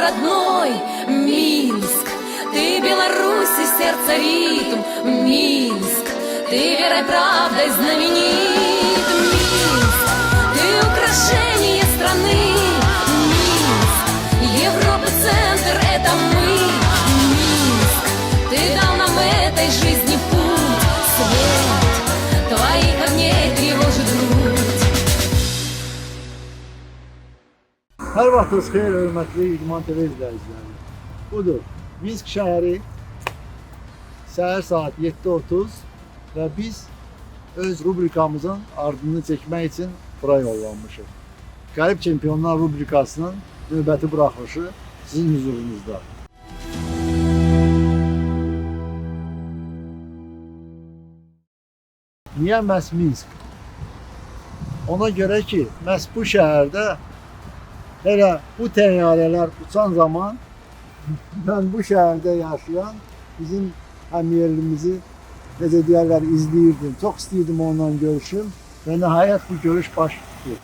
родной Минск. Ты Беларуси, сердце ритм, Минск. Ты верой, правдой знаменит, Минск. Ты украшение страны, Минск. Европы центр — это мы, Минск. Ты дал нам в этой жизни путь, свет твоих огней тревожит грудь. Hər vaxtınız xeyir, hörmətli İdman TV izləyiciləri. Budur, Minsk şəhəri səhər saat 7:30 və biz öz rubrikamızın ardını çəkmək üçün bura yollanmışıq. Qərib Çempionlar rubrikasının növbəti buraxılışı sizin huzurunuzda. Niyə məhz Minsk? Ona görə ki, məhz bu şəhərdə elə bu təyyarələr uçan zaman mən bu şəhərdə yaşayan bizim həmyerlimizi, necə deyərlər, izləyirdim. Çox istəyirdim onunla görüşüm və nəhayət bu görüş baş tutdu.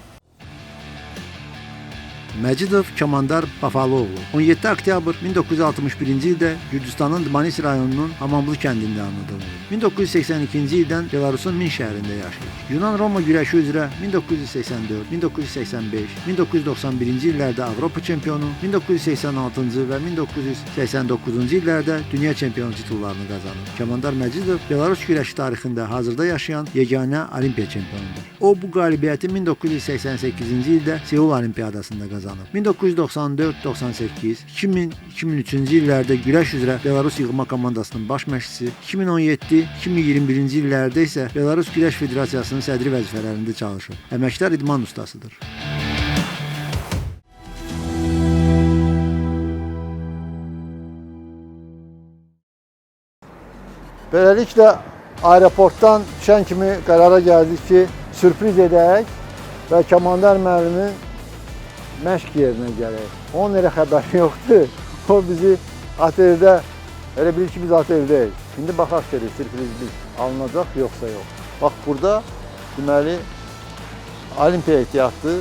Məcidov Kamandar Bafaloğlu 17 oktyabr 1961-ci ildə Gürcüstanın Dmanis rayonunun Hamamlı kəndində anadan olub. 1982-ci ildən Belarusun Minsk şəhərində yaşayır. Yunan-Roma güləşi üzrə 1984, 1985, 1991-ci illərdə Avropa çempionu, 1986-cı və 1989-cu illərdə dünya çempionu titullarını qazanıb. Kamandar Məcidov Belarus güləşi tarixində hazırda yaşayan yeganə olimpiya çempionudur. O bu qalibiyyəti 1988-ci ildə Seul Olimpiyadasında qazanıb. 1994-98, 2000-2003-cü illərdə güləş üzrə Belarus yığma komandasının baş məşqçisi, 2017-2021-ci illərdə isə Belarus Güləş Federasiyasının sədri vəzifələrində çalışır. Əməkdar idman ustasıdır. Beləliklə aeroportdan düşən kimi qərara gəldik ki, sürpriz edək və Kamandar müəllimin məşq yerinə gələk. Onun elə xəbəri yoxdur. O bizi oteldə, elə bilir ki, biz oteldəyik. İndi baxaq ki, sürprizlik alınacaq, yoxsa yox. Bax, burada deməli olimpiya ehtiyatlı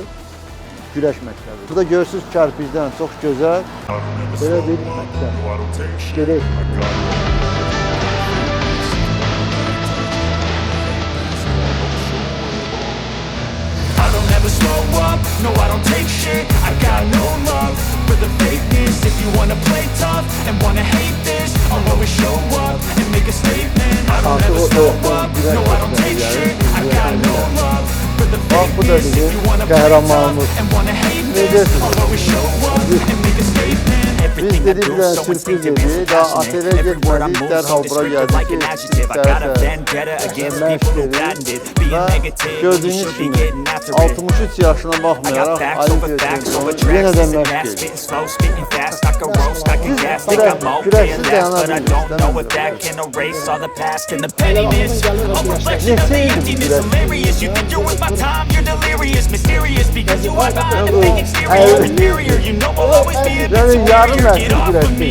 güləş məktəbi. Burada görürsünüz kərpicdən çox gözəl belə bir məktəb. Gedək. Slow up, no I don't take shit. I got no love for the fakeness. If you wanna play tough and wanna hate this, I'll always show up and make a statement. I don't ever slow up, no I don't take shit. I got no love for the fakeness. If you wanna play tough and wanna hate this, I'll always show up and make a statement. Biz dediklə sürpriz edik, daha otelə getmədik, dərhal bura gəldik ki, məşq edik və gördüyünüz kimi 63 yaşına baxmayaraq olimpiya çempionu yenə də məşq edik. Biz güləşsiz dayana bilmirik, neçə idi bu yarım məşq güləşdir.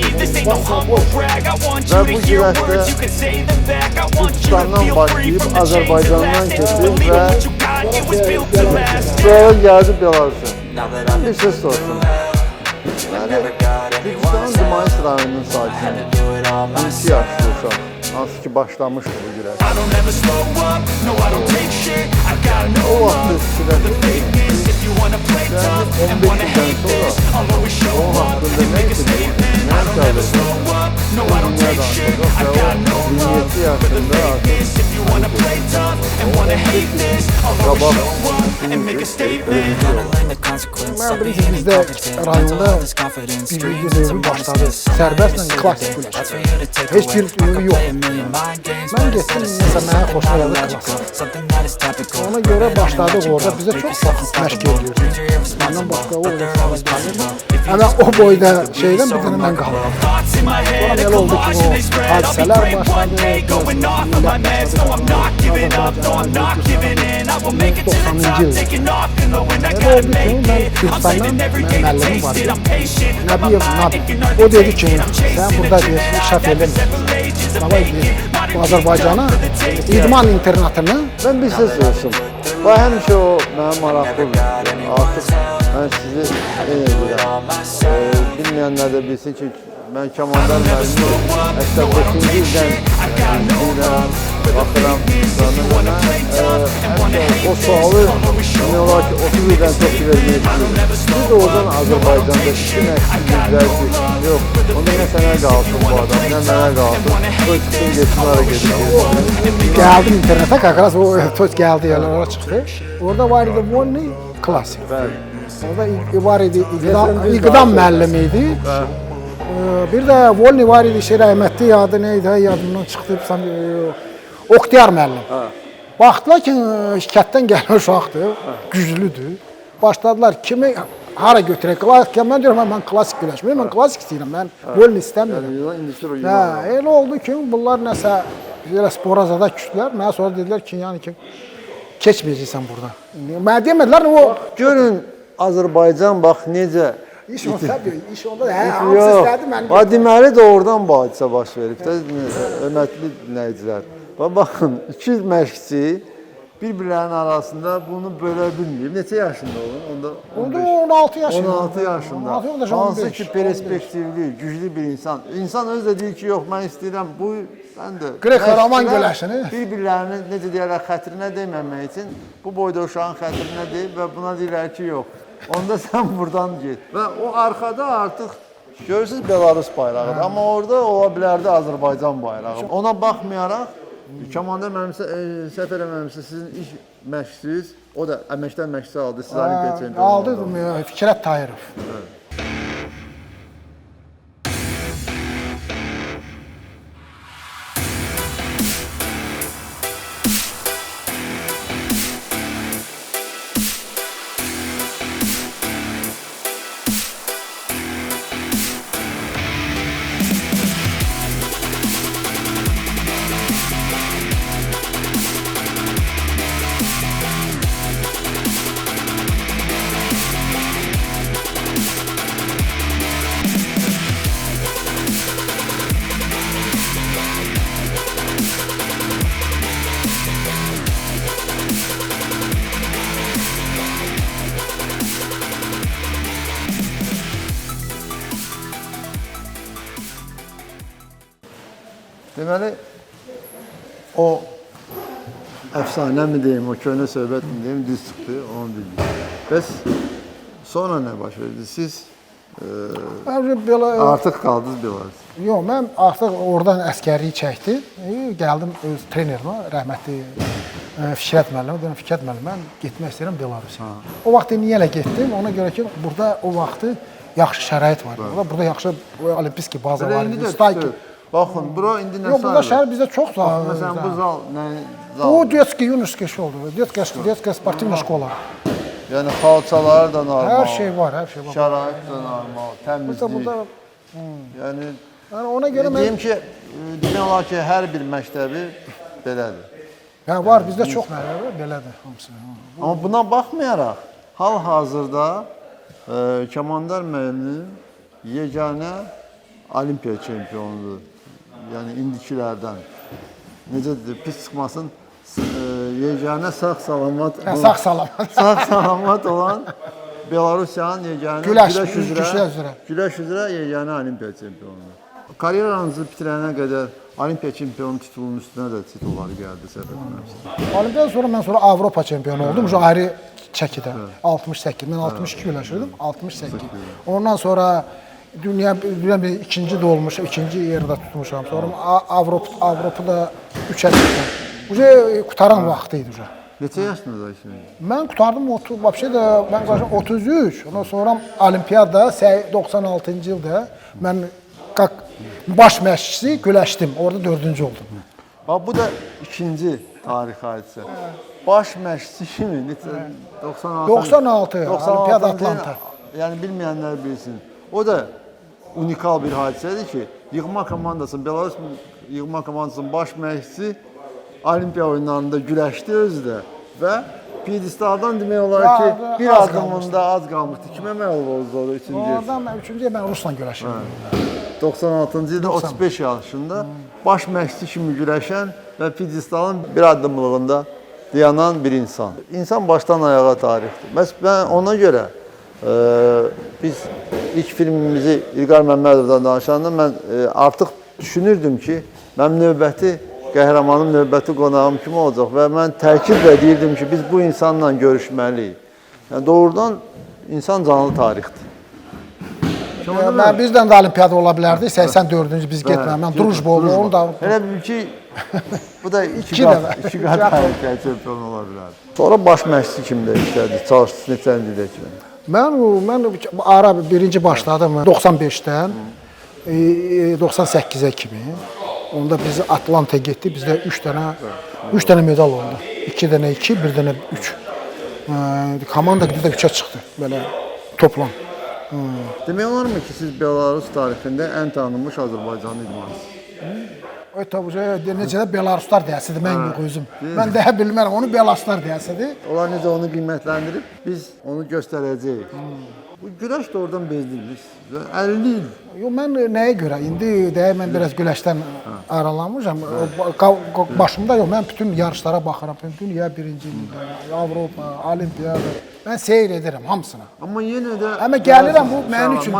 Və bu güləşdə Gürcüstandan başlayıb, Azərbaycandan keçib və sonra gəldi Belarusa. Bir söz sorsun. Gürcüstanın Dmanis rayonunun sakini, 12 yaşlı uşaq, hansı ki başlamışdı bu güləş. O vaxt güləşdir. 15 ildən sonra onun haqqında nə etdik? Nə çalışdıq? Dünya danışacaq və o 27 yaşında artıq qabaq mən bilirsiniz, bizdə rayonda bir növü başladı. Sərbəstlə klasik güləş. Heç bir növü yox. Mən getdim, nəsə mənə xoşuna gəldi klasik. Ona görə başladıq orada. Bizə çox vaxt məşq ediyordu. Məndən başqa o hələ o boyda şeydən bir dənə mən qaldım. Sonra elə oldu ki, o hadisələr başladı. 90-cı ildə. Elə oldu ki, mən Gürcüstandan müəllimim var. Nəbiyev Nabi. O dedi ki, sən burada şəf eləməyəcəksən. Davay deyir, bu Azərbaycana idman internatını. Mən bir söz sorsun. Bu həmişə o mənim maraqlıdır. Artıq Mən sizi edirəm. Bilməyənlər də bilsin ki, mən Kamandar müəllimi 85-ci ildən izləyirəm, baxıram. O sualı demək olar ki, 30 ildən çox vermək istəyirəm. Biz də oradan Azərbaycanda iki məşqçilər ki, yox, onda nə sənə qalsın bu adam, nə mənə qalsın. Toy çıxsın, geçsin, ara gedir. Geldim internete, kakras o toz geldi yerlere çıktı. Orada var idi Volney klasik. Orada var idi İqdam müəllimiydi. Bir de Volney var idi, rəhmətli adı neydi, yadımdan çıxdı. Oxtiyar müəllim. Baxdılar ki, şirkətdən gələn uşaqdır, güclüdür. Başladılar kimi hara götürək, klasik. Mən diyorum, mən klasik güləşməyim, mən klasik istəyirəm, mən Volney istəmirəm. Elə oldu ki, bunlar nəsə sporazada kütdülər. Mənə sonra dedilər ki, yəni ki, keçməyəcəksən burada. Mənə demədilər, o... Görün, Azərbaycan bax necə... İş onda, hamısı istədi, mən... Deməli də oradan bu hadisə baş verib də, hörmətli dinləyicilər. Baxın, iki məşqçi bir-birlərinin arasında bunu bölə bilməyib. Neçə yaşında olun? Onda 16 yaşında. 16 yaşında. Hansı ki, perspektivli, güclü bir insan. İnsan özü də deyir ki, yox, mən istəyirəm, bu, mən də... Qrek-Roman güləşini. Bir-birlərinin, necə deyərlər, xətrinə deyməmək üçün bu boyda uşağın xətrinə deyib və buna deyirlər ki, yox. Onda sən buradan get. Və o arxada artıq görürsünüz Belarus bayrağıdır. Amma orada ola bilərdi Azərbaycan bayrağı. Ona baxmayaraq, Kamandar müəllim, səhv eləməmişsə, sizin iş məşqçiniz, o da əməkdar məşqçi aldı, siz Olimpiya çempionu aldı. Fikrət Tahirov. Deməli, o əfsanə mi deyim, o köhnə söhbət mi deyim, düz çıxdı, onu bildik. Bəs sonra nə baş verdi? Siz artıq qaldınız Belarus. Yox, mən artıq oradan əskərliyi çəkdim. Gəldim öz trenerimə, rəhmətli Fikrət müəllimə, deyirəm Fikrət müəllim, mən getmək istəyirəm Belarusa. O vaxt niyə elə getdim? Ona görə ki, burada o vaxtı yaxşı şərait var. Burada yaxşı olimpiski baza var idi, stayki. Baxın, bura indi nə sayılır? Yox, burada şəhər bizdə çox zal. Məsələn, bu zal nə zal? O детский юношеский oldu. Детская спортивная школа. Yəni xalçalar da normal. Hər şey var, hər şey var. Şərait də normal, təmizlik. Yəni ona görə mən deyim ki, demək olar ki, hər bir məktəbi belədir. Hə, var, bizdə çox məktəbi belədir hamısı. Amma buna baxmayaraq, hal-hazırda Kamandar müəllim yeganə Olimpiya çempionudur. Yəni indikilərdən. Necədir, pis çıxmasın, yeganə sağ-salamat sağ-salamat olan Belarusiyanın yeganə güləş üzrə yeganə Olimpiya çempionudur. Karyeranızı bitirənə qədər Olimpiya çempionu titulunun üstünə də titulları gəldi səbəbinə. Olimpiyadan sonra mən Avropa çempionu oldum. Ayrı çəkidə. 68. Mən 62 güləşirdim. 68. Ondan sonra dünya ikinci də olmuşam, ikinci yerdə tutmuşam. Sonra Avropada 3-ə çıxdım. Qutaran vaxtı idi. Neçə yaşındaydın? Mən qutardım, mən 33. Ondan sonra Olimpiyada 96-cı ildə mən baş məşqçisi güləşdim. Orada 4-cü oldum. Bu da ikinci tarix hadisə. Baş məşqçisi kimi? 96. Olimpiyada Atlanta. Yəni bilməyənlər bilsin. O da unikal bir hadisədir ki, yığma komandasının, Belarus yığma komandasının baş məşqçisi Olimpiya oyunlarında güləşdi özü də və piyedestaldan demək olar ki, bir addımında az qalmışdı. Kimə məğlub oldu orada üçüncü? Oradan mən üçüncüyə mən Rusla güləşirdim. 96-cı ildə 35 yaşında baş məşqçi kimi güləşən və piyedestalın bir addımlığında dayanan bir insan. İnsan başdan ayağa tarixdir. Mən ona görə Biz ilk filmimizi İlqar Məmmədovdan danışanda mən artıq düşünürdüm ki, mənim növbəti qəhrəmanım, növbəti qonağım kim olacaq və mən təkidlə deyirdim ki, biz bu insanla görüşməliyik. Yəni, doğrudan insan canlı tarixdir. Bizdən də olimpiyada ola bilərdi. 84-cü biz getmədik. Mən Drujba oldu. Onu da Elə bil ki, bu da iki qat olimpiya çempionu ola bilərdi. Sonra baş məşqçi kimi də işlədi, çalışdı neçən ildə kimi. mən ara birinci başladım 95-dən 98-ə kimi. Onda biz Atlantaya getdik. Bizdə 3 dənə medal oldu. 2 dənə 2, 1 dənə 3. Komanda bir də 3-ə çıxdı. Belə toplam. Demək olarmı ki, siz Belarus tarixində ən tanınmış Azərbaycanlı idmançısınız? Necə də Belaruslar deyəsidir, mən yox özüm. Mən deyə bilmərəm, onu Belaruslar deyəsidir. Onlar necə onu qiymətləndirib, biz onu göstərəcəyik. Bu güləş də oradan bezdirmiş. 50 il. Yox, mən nəyə görə? İndi deyək, mən biraz güləşdən aralanmışam. Başımda yox, mən bütün yarışlara baxıram. Dünya birinciliyi, Avropa, Olimpiyada. Mən seyr edirəm hamısına. Amma yenə də... Amma gəlirəm, bu mənim üçün,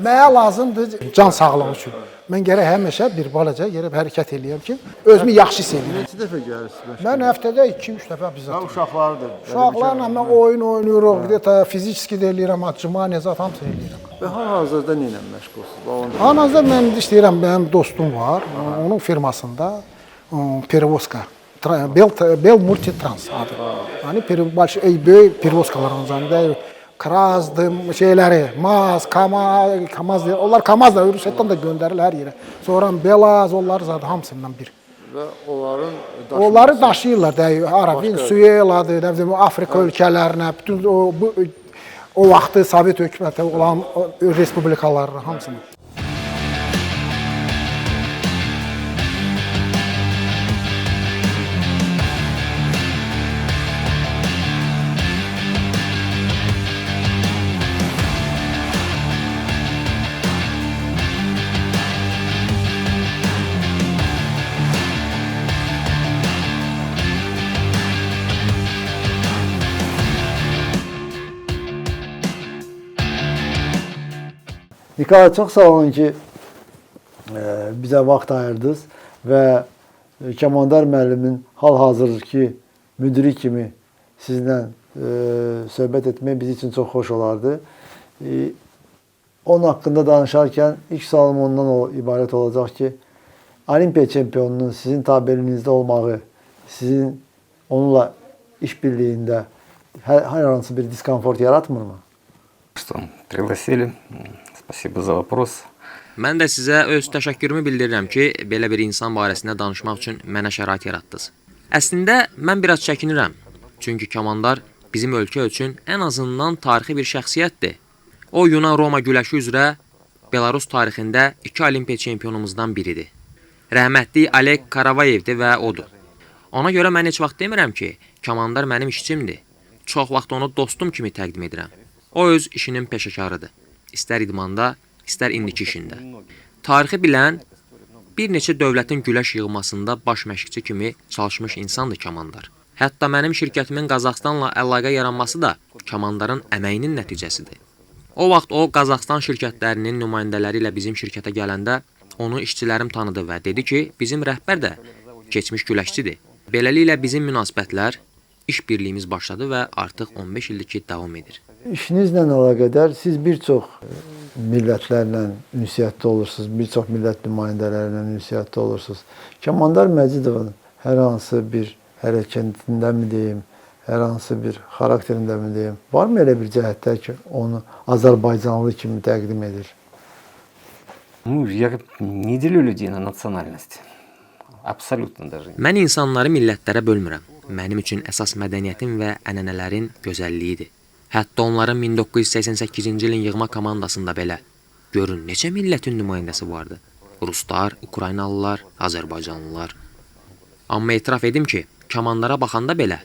mənə lazımdır can sağlığı üçün. Mən gərək həmişə bir balaca yerə hərəkət eləyəm ki, özümü yaxşı hiss eləyəm. Neçə dəfə gəlirsiniz? Mən həftədə 2-3 dəfə bizzat. Uşaqlardır. Uşaqlarla mən oyun oynayırıq, fiziki də eləyirəm, atcımaniya zat hamısı eləyirəm. Və hal-hazırda nə ilə məşğulsunuz? Hal-hazırda mən istəyirəm, mənim dostum var, onun firmasında Pervoska, Bel Multitrans adı. Yəni böyük pervoskalarımızdan da Krazdır, şeyləri, Maz, Kamaz, onlar Kamazla Rusiyadan da göndərilir hər yerə. Sonra Belaz, onlar zaten hamısından bir. Və onları daşıyırlar, Venezueladır, Afrika ölkələrinə, bütün o vaxtı Sovet hökuməti olan respublikalarına hamısını. Nikolay, çox sağ olun ki, bizə vaxt ayırdınız və Kəmandar müəllimin hal-hazırki müdiri kimi sizlə söhbət etmək bizim üçün çox xoş olardı. Onun haqqında danışarkən ilk sualım ondan ibarət olacaq ki, Olimpiya çempionunun sizin tabirinizdə olmağı, sizin onunla işbirliyində hər hansı bir diskomfort yaratmırmı? Пригласили. Спасибо за вопрос. Mən də sizə öz təşəkkürümü bildirirəm ki, belə bir insan barəsində danışmaq üçün mənə şərait yaratdınız. Əslində, mən biraz çəkinirəm. Çünki Kəmandar bizim ölkə üçün ən azından tarixi bir şəxsiyyətdir. O, Yunan-Roma güləşi üzrə Belarus tarixində 2 olimpiya çempionumuzdan biridir. Rəhmətli Oleg Karavayevdir və odur. Ona görə mən heç vaxt demirəm ki, Kəmandar mənim işçimdir. Çox vaxt onu dostum kimi təqdim edirəm. O öz işinin peşəkarıdır. İstər idmanda, istər indiki işində. Tarixi bilən, bir neçə dövlətin güləş yığmasında baş məşqçi kimi çalışmış insandır Kəmandar. Hətta mənim şirkətimin Qazaxstanla əlaqə yaranması da Kəmandarın əməyinin nəticəsidir. O vaxt o, Qazaxstan şirkətlərinin nümayəndələri ilə bizim şirkətə gələndə onu işçilərim tanıdı və dedi ki, bizim rəhbər də keçmiş güləşçidir. Beləliklə bizim münasibətlər, iş birliyimiz başladı və artıq 15 ildir ki, davam edir. İşinizlə əlaqədar siz bir çox millətlərlə ünsiyyətdə olursunuz, bir çox millət nümayəndələrlə ünsiyyətdə olursunuz. Kəmandar Məcidovun hər hansı bir hərəkətində mi deyim, hər hansı bir xarakterində mi deyim, varmı elə bir cəhətlər ki, onu Azərbaycanlı kimi təqdim edir? Я не делю людей на национальности. Абсолютно даже. Mən insanları millətlərə bölmürəm. Mənim üçün əsas mədəniyyətin və ənənələrin gözəlliyidir. Hətta onların 1988-ci ilin yığma komandasında belə görün neçə millətin nümayəndəsi vardı. Ruslar, Ukraynalılar, Azərbaycanlılar. Amma etiraf edim ki, komandara baxanda belə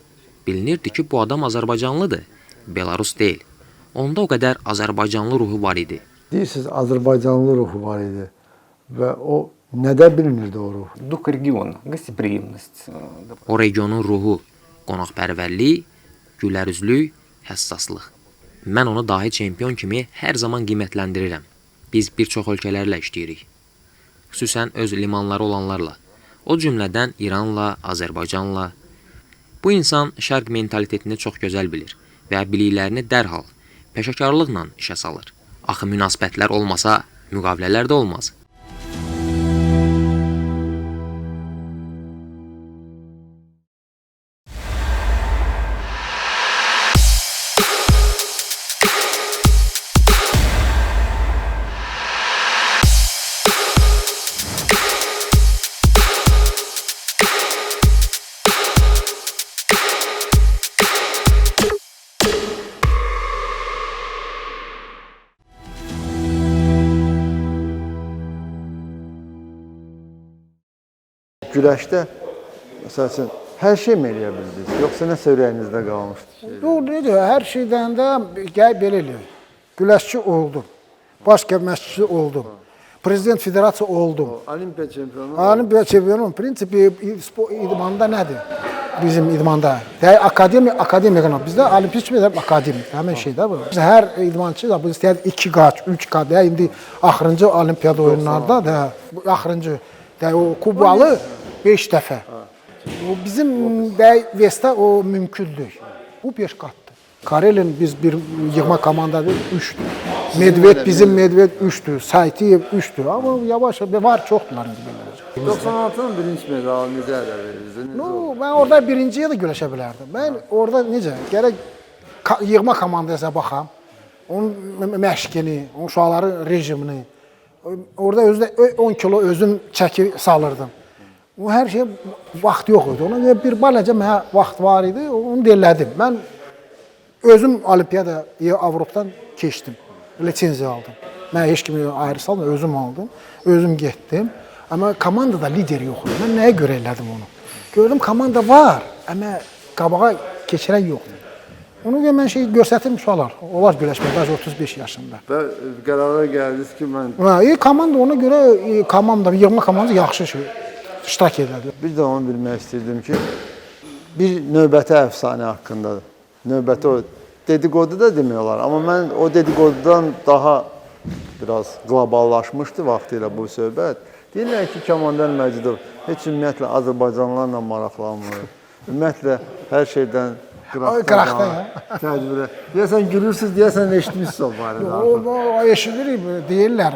bilinirdi ki, bu adam Azərbaycanlıdır, Belarus deyil. Onda o qədər Azərbaycanlı ruhu var idi. Deyirsiniz, Azərbaycanlı ruhu var idi və o nədə bilinirdi o ruh? Дух региона, гостеприимность. O regionun ruhu, qonaqpərvərlik, gülərüzlük, həssaslıq. mən onu dahi çempion kimi hər zaman qiymətləndirirəm. Biz bir çox ölkələrlə işləyirik. Xüsusən öz limanları olanlarla. O cümlədən İranla, Azərbaycanla. Bu insan şərq mentalitetini çox gözəl bilir və biliklərini dərhal, peşəkarlıqla işə salır. Axı münasibətlər olmasa, müqavilələr də olmaz. Güləşdə, məsəl üçün, hər şey mi eləyə bildiniz? Yoxsa nəsə ürəyinizdə qalmışdı? Doğru deyir, hər şeydən də gəl belə eləyək. Güləşçi oldum, baş məşqçi oldum, prezident federasiya oldum. Olimpiya çempionu. Olimpiya çempionu prinsipi idmanda nədir? Bizim idmanda. Akademik, bizdə olimpiyat kimi akademik, həmin şeydə bu. Biz hər idmançı da bu istəyir 2 qat, 3 qat, indi axırıncı olimpiyada oyunlarda da axırıncı o kubalı 5 dəfə. O bizim Vestdə o mümkündür. Bu 5 qatdır. Karelin biz bir yığma komandada 3'dür. Medved bizim Medved 3'dür. Saytiyev 3'dür. Ama yavaş var çoxdular indi belə. 96'nın birinci medalı necə ələ verirdiniz? No, ben orada birinciye de güləşə bilərdim. Ben orada necə? Gərək yığma komandasına baxam. Onun məşqini, onun uşaqların rejimini. Orada özdə 10 kilo özüm çəki salırdım. O hər şey vaxt yox idi. Ona görə bir balaca mənə vaxt var idi. Onu elədim. Mən özüm olimpiyada Avropadan keçdim. Lisenziya aldım. Mən heç kimi ayrı salmadım, özüm aldım. Özüm getdim. Amma komandada lider yox idi. Mən nəyə görə elədim onu? Gördüm komanda var, amma qabağa keçirən yoxdur. Ona görə mən şey göstərdim uşaqlar. Onlar güləşmək, bəzi 35 yaşında. Və qərara gəldiniz ki, mən... Komanda ona görə komanda, yığma komanda yaxşı şey iştirak edirdi. Bir də onu bilmək istəyirdim ki, bir növbəti əfsanə haqqındadır. Növbəti o dedikodu da demək olar. Amma mən o dedikodudan daha biraz qloballaşmışdı vaxtilə bu söhbət. Deyirlər ki, Kəmandar Məcidov heç ümumiyyətlə Azərbaycanlılarla maraqlanmır. Ümumiyyətlə hər şeydən qıraqda təcrübə. Deyəsən gülürsünüz, deyəsən eşitmişsiniz o barədə. O eşidirik, deyirlər.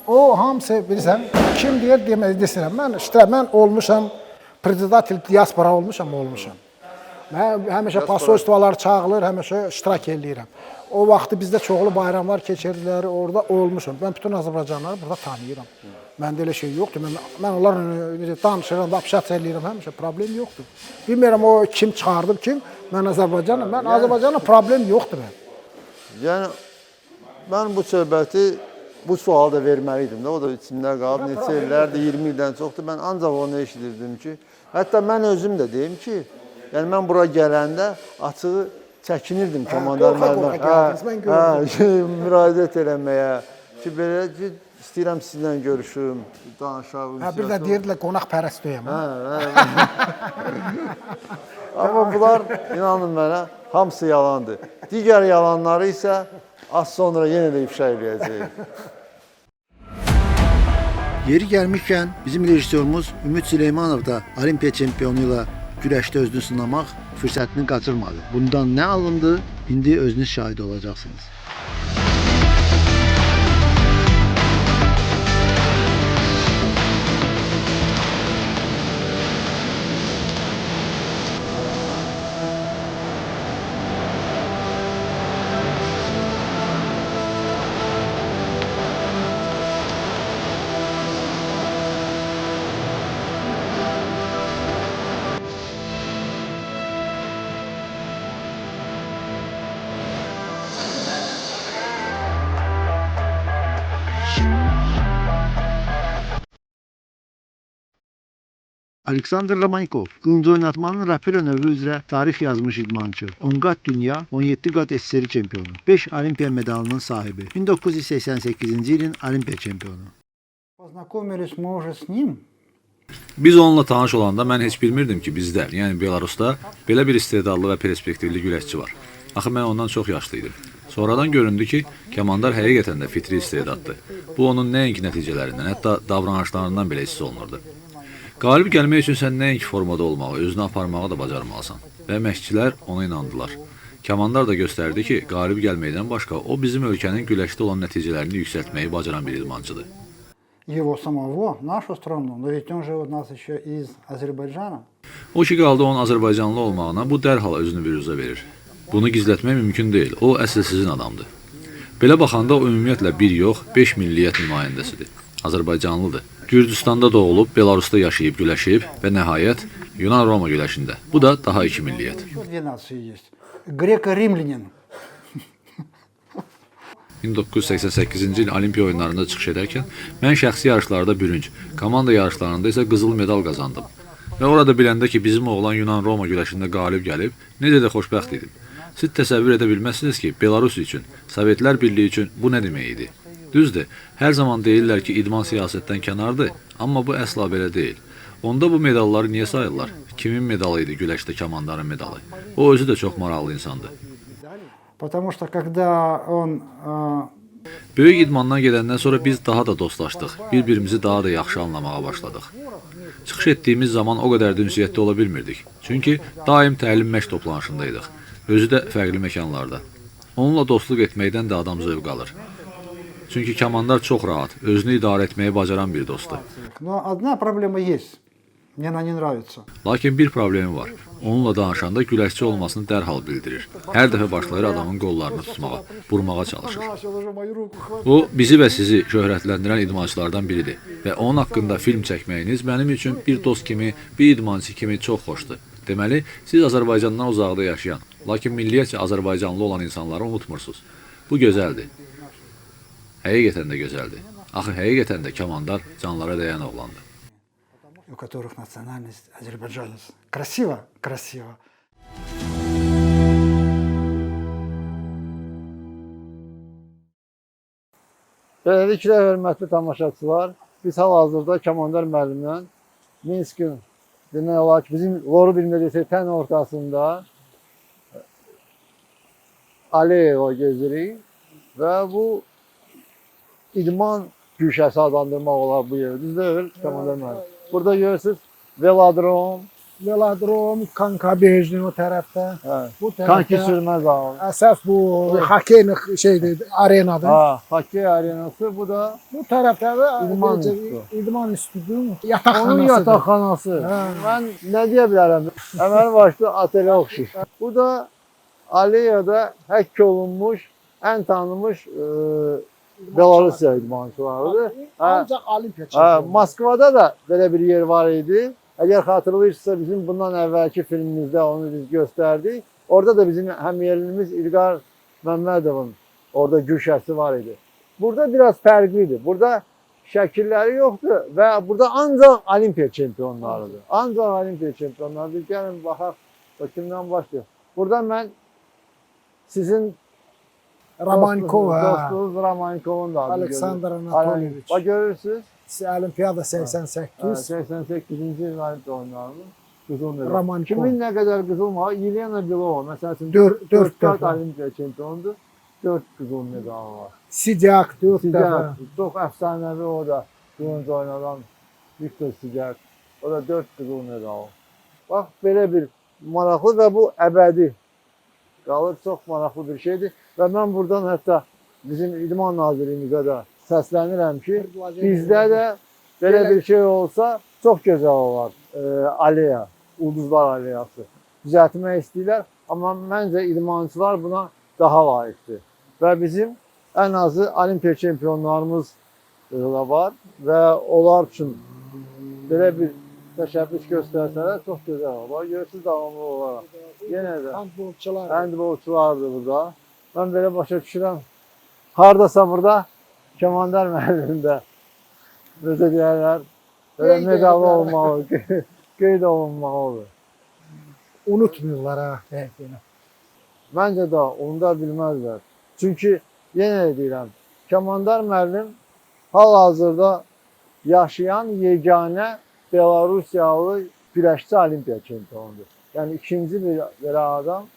O hamısı bilirsən, kim deyir desinlər. Mən olmuşam, predadatil diaspora olmuşam. Mən həmişə pasolstvalar çağılır, həmişə iştirak edirəm. O vaxtı bizdə çoxlu bayramlar keçirdilər, orada olmuşam. Mən bütün Azərbaycanlıları burada tanıyıram. Məndə elə şey yoxdur. Mən onlarla danışıram, apşat edirəm, həmişə problem yoxdur. Bilmirəm o kim çıxardıb kim, mən Azərbaycanım. Mən Azərbaycanla problem yoxdur mən. Yəni, mən bu söhbəti, bu sualı da verməliydim də, o da içimdə qalıb, neçə illərdir, 20 ildən çoxdur. Mən ancaq onu eşidirdim ki, hətta mən özüm də deyim ki, yəni mən bura gələndə açığı çəkinirdim komandar müəllimə, müraciət eləməyə ki, belə ki, istəyirəm sizinlə görüşüm, danışaq. Bir də deyirdilər qonaq pərəstiyəm. Amma bunlar, inanın mənə, hamısı yalandır. Digər yalanları isə az sonra yenə də ifşa edəcəyik. Yeri gəlmişkən bizim rejissorumuz Ümid Süleymanov da Olimpiya çempionu ilə güləşdə özünü sınamaq fürsətini qaçırmadı. Bundan nə alındı? İndi özünüz şahid olacaqsınız. Aleksandr Romanikov, qılınc oynatmanın rapira növü üzrə tarix yazmış idmançı, 10 qat dünya, 17 qat SSR çempionu, 5 olimpiya medalının sahibi, 1988-ci ilin olimpiya çempionu. Biz onunla tanış olanda mən heç bilmirdim ki, bizdə, yəni Belarusda belə bir istedadlı və perspektivli güləşçi var. Axı mən ondan çox yaşlı idim. Sonradan göründü ki, Kəmandar həqiqətən də fitri istedaddır. Bu onun nəinki nəticələrindən, hətta davranışlarından belə hiss olunurdu. Qalib gəlmək üçün sən nəinki formada olmağı, özünü aparmağı da bacarmalısan. Və məşqçilər ona inandılar. Kəmandar da göstərdi ki, qalib gəlməkdən başqa o bizim ölkənin güləşdə olan nəticələrini yüksəltməyi bacaran bir idmançıdır. Его самого, нашу страну, но ведь он же у нас еще из Азербайджана. O ki qaldı onun Azərbaycanlı olmağına, bu dərhal özünü büruzə verir. Bunu gizlətmək mümkün deyil. O əsl sizin adamdır. Belə baxanda o ümumiyyətlə bir yox, 5 milliyyət nümayəndəsidir. Azərbaycanlıdır. Gürcüstanda doğulub, Belarusda yaşayıb, güləşib və nəhayət Yunan-Roma güləşində. Bu da daha 2 milliyyət. Две нации есть. Греко-римлянин. 1988-ci il Olimpiya oyunlarında çıxış edərkən mən şəxsi yarışlarda bürünc, komanda yarışlarında isə qızıl medal qazandım. Və orada biləndə ki, bizim oğlan Yunan-Roma güləşində qalib gəlib, necə də xoşbəxt idim. Siz təsəvvür edə bilməzsiniz ki, Belarus üçün, Sovetlər Birliyi üçün bu nə demək idi? Düzdür, hər zaman deyirlər ki, idman siyasətdən kənardır, amma bu əsla belə deyil. Onda bu medalları niyə sayırlar? Kimin medalı idi güləşdə Kəmandarın medalı? O özü də çox maraqlı insandır. Потому что когда он Böyük idmandan gedəndən sonra biz daha da dostlaşdıq. Bir-birimizi daha da yaxşı anlamağa başladıq. Çıxış etdiyimiz zaman o qədər də ünsiyyətdə ola bilmirdik. Çünki daim təlim məşq toplanışındaydıq. Özü də fərqli məkanlarda. Onunla dostluq etməkdən də adam zövq alır. Çünki Kəmandar çox rahat, özünü idarə etməyi bacaran bir dostdur. Но одна проблема есть. Мне она не nравится. Lakin bir problemi var. Onunla danışanda güləşçi olmasını dərhal bildirir. Hər dəfə başlayır adamın qollarını tutmağa, vurmağa çalışır. O, bizi və sizi şöhrətləndirən idmançılardan biridir və onun haqqında film çəkməyiniz mənim üçün bir dost kimi, bir idmançı kimi çox xoşdur. Deməli, siz Azərbaycandan uzaqda yaşayan, lakin milliyyətcə Azərbaycanlı olan insanları unutmursunuz. Bu gözəldir. Həqiqətən də gözəldir. Axı həqiqətən də Kəmandar canlara dəyən oğlandır. У которых национальность азербайджанец. Красиво? Красиво. Beləliklə, hörmətli tamaşaçılar, biz hal-hazırda Kəmandar müəllimlə Minskin, demək olar ki, bizim Loru dilində desək, tən ortasında Aleyeva gezirik və bu idman güşəsi adlandırmaq olar bu yeri. Düzdür, Kəmandar müəllim. Burada görürsünüz velodrom, Velodrom, Kankabejnin o tərəfdə. hə, Bu kanki sürmə zalı. Əsas bu hokey şeydir, arenadır. Ha, hokey arenası, bu da Bu tərəfdə də İdman necə, üstü. idman üstüdür, onun yataqxanasıdır. yataqxanası. Hə. Mən nə deyə bilərəm? Əməli başlı otelə oxşayır. Bu da Aleyada həkk olunmuş, ən tanınmış Belarusiya idmançılarıdır. Ancaq Olimpiya Hə, çempionu. Moskvada da belə bir yer var idi. Əgər xatırlayırsınızsa bizim bundan əvvəlki filmimizdə onu biz göstərdik. Orada da bizim həmyerlimiz İlqar Məmmədovun orada güşəsi var idi. Burada biraz fərqlidir. Burada şəkilləri yoxdur və burada ancaq Olimpiya çempionlarıdır. Ancaq Olimpiya çempionlarıdır. Gəlin baxaq, kimdən başlayaq. Burada mən sizin Romankov, hə. dostunuz Romankovun da adını Aleksandr görürüm. Anatolyeviç. Bax görürsünüz. Olimpiyada 88. 88-ci il Olimpiya oyunlarının qızıl medal. Romankov. Kimin nə qədər qızıl medal? Yelena Belova məsəl üçün Dörd 4 dəfə. Olimpiya çempionudur. 4 qızıl medalı var. Sidyak 4 Sigər, dəfə. çox əfsanəvi o da bronz oynadan Viktor Sigər. O da 4 qızıl medal. Bax belə bir maraqlı və bu əbədi qalır. Çox maraqlı bir şeydir. Və mən buradan hətta bizim İdman Nazirliyimizə də səslənirəm ki, bizdə də belə bir şey olsa çox gözəl olar. Aleya, Ulduzlar Aleyası düzəltmək istəyirlər. Amma məncə idmançılar buna daha layiqdir. Və bizim ən azı Olimpiya çempionlarımız da var və onlar üçün belə bir təşəbbüs göstərsələr çox gözəl olar. Görürsünüz davamlı olaraq. Yenə də Handbolçular. handbolçulardır burada. Mən belə başa düşürəm. Hardasa burada Kəmandar müəllimində necə deyərlər, belə medalı olmalı, qeyd olunmalıdır. Unutmuyorlar ha. Yenə. Məncə də onu da bilməzlər. Çünki yenə də deyirəm, Kəmandar müəllim hal-hazırda yaşayan yeganə Belarusiyalı güləşçi Olimpiya çempionudur. Yəni ikinci bir belə adam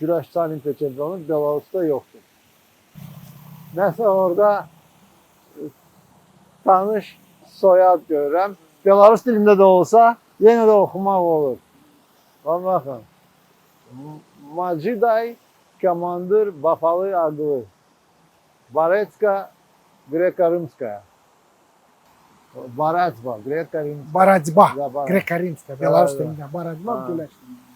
güləşçi olimpiya çempionu Belarusda yoxdur. Nəsə orada tanış soyad görürəm. Belarus dilində də olsa, yenə də oxumaq olur. Baxın. Maciday Komandır Bafalı Aglı. Baretska Greko-Rimskaya. Baretska Greko-Rimskaya. Baracba, Ya, Baracba. Greka-Rimskaya, Belarus dilində. Baracba, güləş dilində.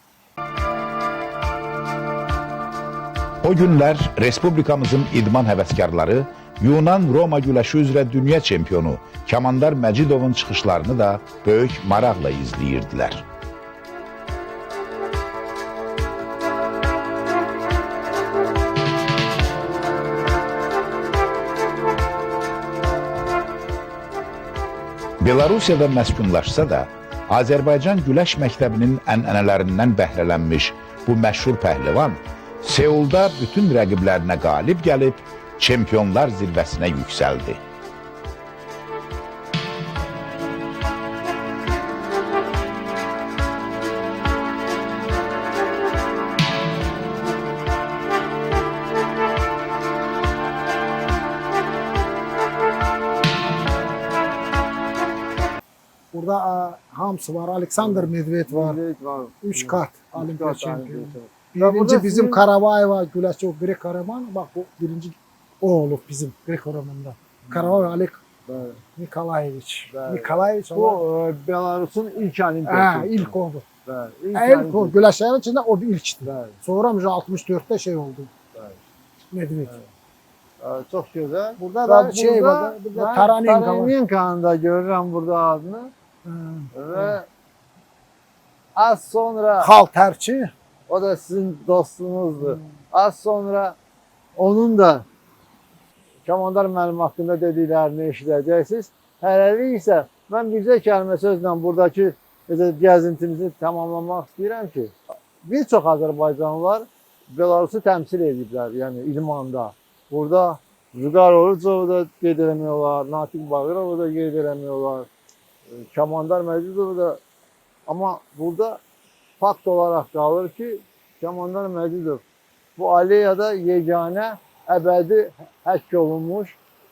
O günlər Respublikamızın idman həvəskarları Yunan-Roma güləşi üzrə dünya çempionu Kamandar Məcidovun çıxışlarını da böyük maraqla izləyirdilər. Belarusiyada məskunlaşsa da, Azərbaycan güləş məktəbinin ənənələrindən bəhrələnmiş bu məşhur pəhlivan Seulda bütün rəqiblərinə qalib gəlib, çempionlar zirvəsinə yüksəldi. Burada hamısı var. Alexander Medved var. 3 kat olimpiya çempionu. Birinci bizim Karavayeva güləşçi o Grek-Roman. Bak bu birinci o olub bizim Grek-Roman'da. Karavayeva Alek Nikolayeviç. Nikolayeviç Bu Belarus'un ilk olimpiyası. ilk oldu. İlk İlk güləşlərin içində o bir ilkdir. Bəli. Sonra 64'te şey oldu. Medved. Çox gözəl. Burada da şey var. Burada Taranenko var. Taranenko'nun da görürəm burada adını. Və az sonra Halterçi. o da sizin dostunuzdur. Az sonra onun da Kamandar müəllim haqqında dediklərini eşidəcəksiniz. Hələlik isə mən bircə kəlmə sözlə buradakı gəzintimizi tamamlamaq istəyirəm ki, bir çox Azərbaycanlılar Belarusu təmsil ediblər, yəni idmanda. Burada Vüqar Orucovu da qeyd eləmiyorlar, Natiq Bağırovu da qeyd eləmiyorlar, Kamandar Məcidovu da. Amma burada fakt olaraq qalır ki, Kamandar Məcidov bu aleyada yeganə əbədi həkk olunmuş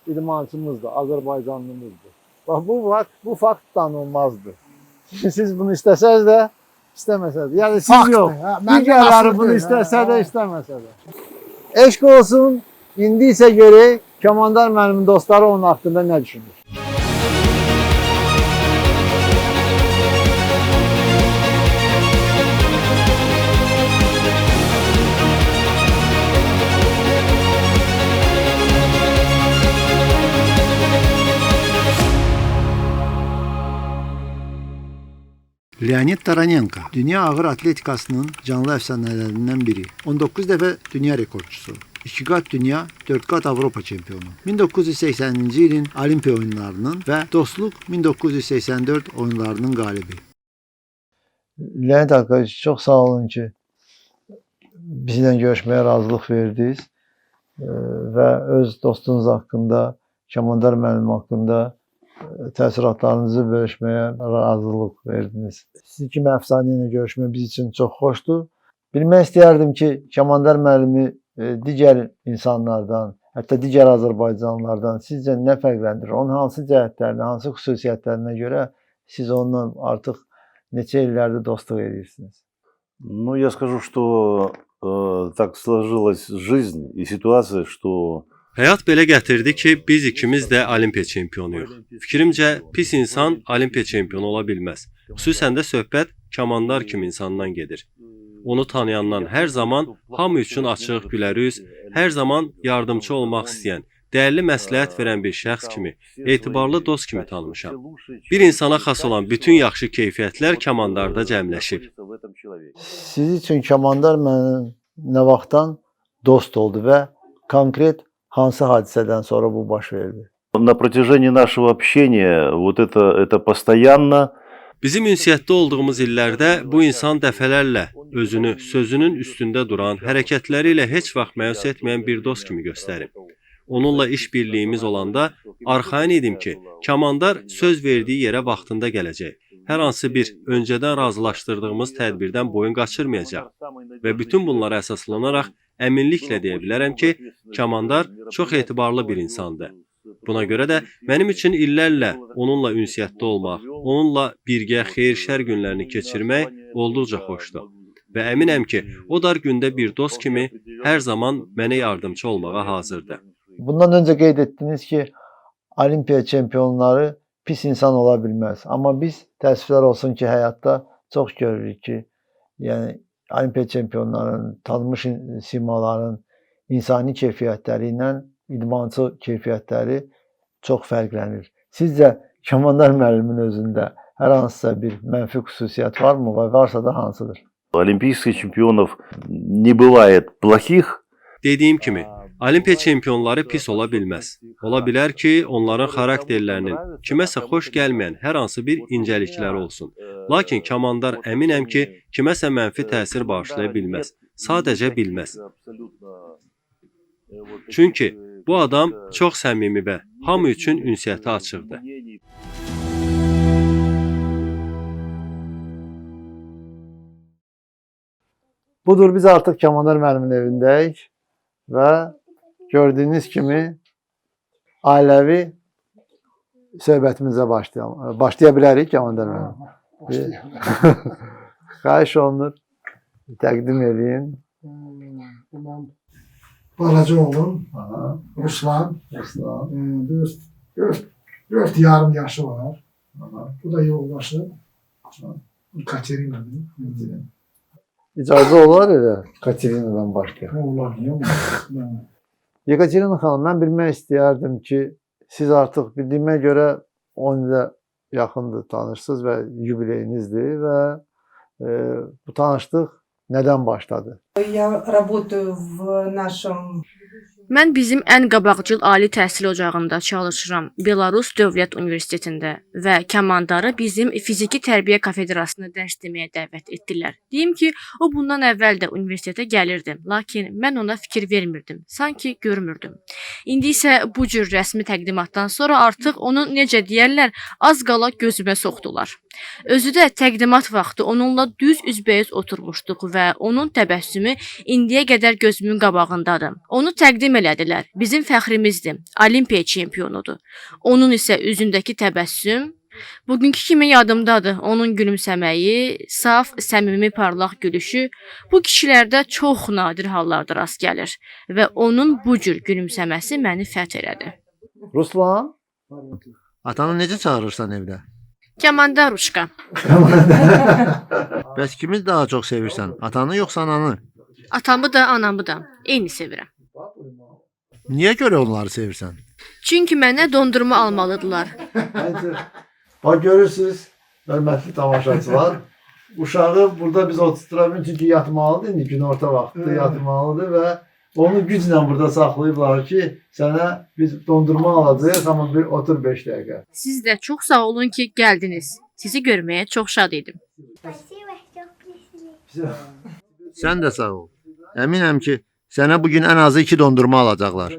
idmançımızdır, Azərbaycanlımızdır. Bax, bu fakt tanınmazdır. Siz bunu istəsəz də, istəməsəz də. Yəni siz Faktdır, yox, hə. Məndə digərləri asılı bunu deyil, istəsə hə. də, istəməsə də. Eşq olsun, indi isə görək Kamandar müəllimin dostları onun haqqında nə düşünür? Leonid Taranenko dünya ağır atletikasının canlı əfsanələrindən biri. 19 dəfə dünya rekordçusu. 2 qat dünya, 4 qat Avropa çempionu. 1980-ci ilin Olimpiya oyunlarının və Dostluq 1984 oyunlarının qalibi. Leonid arkadaş, çox sağ olun ki, bizlə görüşməyə razılıq verdiniz və öz dostunuz haqqında, Kamandar müəllim haqqında təəssüratlarınızı bölüşməyə razılıq verdiniz. Siz kimi əfsanə ilə görüşmək biz üçün çox xoşdur. Bilmək istəyərdim ki, Kamandar müəllimi digər insanlardan, hətta digər Azərbaycanlılardan sizcə nə fərqləndirir? Onun hansı cəhətlərinə, hansı xüsusiyyətlərinə görə siz onunla artıq neçə illərdir dostluq edirsiniz? Ну, я скажу, что так сложилась жизнь и ситуация, что Həyat belə gətirdi ki, biz ikimiz də Olimpiya çempionuyuq. Fikrimcə, pis insan Olimpiya çempionu ola bilməz. Xüsusən də söhbət Kamandar kimi insandan gedir. Onu tanıyandan hər zaman hamı üçün açıq, gülərüz, hər zaman yardımcı olmaq istəyən, dəyərli məsləhət verən bir şəxs kimi, etibarlı dost kimi tanımışam. Bir insana xas olan bütün yaxşı keyfiyyətlər Kamandarda cəmləşib. Siz üçün Kamandar müəllim nə vaxtdan dost oldu və konkret hansı hadisədən sonra bu baş verdi? на протяжении нашего общения вот это постоянно. Bizim ünsiyyətdə olduğumuz illərdə bu insan dəfələrlə özünü sözünün üstündə duran, hərəkətləri ilə heç vaxt məyus etməyən bir dost kimi göstərib. Onunla iş birliyimiz olanda arxayın idim ki, Kamandar söz verdiyi yerə vaxtında gələcək. hər hansı bir öncədən razılaşdırdığımız tədbirdən boyun qaçırmayacaq və bütün bunlara əsaslanaraq əminliklə deyə bilərəm ki, Kamandar çox etibarlı bir insandır. Buna görə də mənim üçün illərlə onunla ünsiyyətdə olmaq, onunla birgə xeyir-şər günlərini keçirmək olduqca xoşdur. Və əminəm ki, o dar gündə bir dost kimi hər zaman mənə yardımcı olmağa hazırdır. Bundan öncə qeyd etdiniz ki, Olimpiya çempionları pis insan ola bilməz. Amma biz təəssüflər olsun ki, həyatda çox görürük ki, yəni Olimpiya çempionlarının, tanınmış simaların insani keyfiyyətləri ilə idmançı keyfiyyətləri çox fərqlənir. Sizcə Kamandar müəllimin özündə hər hansısa bir mənfi xüsusiyyət varmı və varsa da hansıdır? Олимпийских чемпионов не бывает плохих. Dediyim kimi, Olimpiya çempionları pis ola bilməz. Ola bilər ki, onların xarakterlərinin kiməsə xoş gəlməyən hər hansı bir incəlikləri olsun. Lakin Kamandar əminəm ki, kiməsə mənfi təsir bağışlaya bilməz. Sadəcə bilməz. Çünki bu adam çox səmimi və hamı üçün ünsiyyətə açıqdır. Budur, biz artıq Kamandar müəllimin evindəyik və gördüyünüz kimi ailəvi söhbətimizə başlaya bilərik Kamandar müəllim. Xahiş olunur, təqdim edin. Balaca oğlum, Ruslan, 4 yarım yaşı var. Bu da yoldaşı. Katerina'dır. İcazə olar elə Katerina'dan başlayaq. Olar, Yekaterina xanım, mən bilmək istəyərdim ki, siz artıq bildiyimə görə 10 ilə yaxındır tanışsınız və yubileyinizdir və bu tanışlıq nədən başladı? Я работаю в нашем Mən bizim ən qabaqcıl ali təhsil ocağında çalışıram, Belarus Dövlət Universitetində və Kamandarı bizim fiziki tərbiyə kafedrasına dərs deməyə dəvət etdilər. Deyim ki, o bundan əvvəl də universitetə gəlirdi, lakin mən ona fikir vermirdim, sanki görmürdüm. İndi isə bu cür rəsmi təqdimatdan sonra artıq onu necə deyərlər, az qala gözümə soxdular. Özü də təqdimat vaxtı onunla düz üzbəüz oturmuşduq və onun təbəssümü indiyə qədər gözümün qabağındadır. Onu təqdim elədilər. Bizim fəxrimizdir. Olimpiya çempionudur. Onun isə üzündəki təbəssüm bugünkü kimi yadımdadır. Onun gülümsəməyi, saf, səmimi, parlaq gülüşü bu kişilərdə çox nadir hallarda rast gəlir və onun bu cür gülümsəməsi məni fəth elədi. Ruslan, Atanı necə çağırırsan evdə? Kamandaruşka. Bəs kimi daha çox sevirsən? Atanı yoxsa ananı? Atamı da, anamı da eyni sevirəm. Niyə görə onları sevirsən? Çünki mənə dondurma almalıdılar. Bax görürsünüz, hörmətli tamaşaçılar, uşağı burada biz oturtura bilmirik çünki yatmalıdır, indi günorta vaxtı yatmalıdır və onu güclə burada saxlayıblar ki, sənə biz dondurma alacağıq, amma bir otur 5 dəqiqə. Siz də çox sağ olun ki, gəldiniz. Sizi görməyə çox şad idim. Sən də sağ ol. Əminəm ki, sənə bugün ən azı 2 dondurma alacaqlar.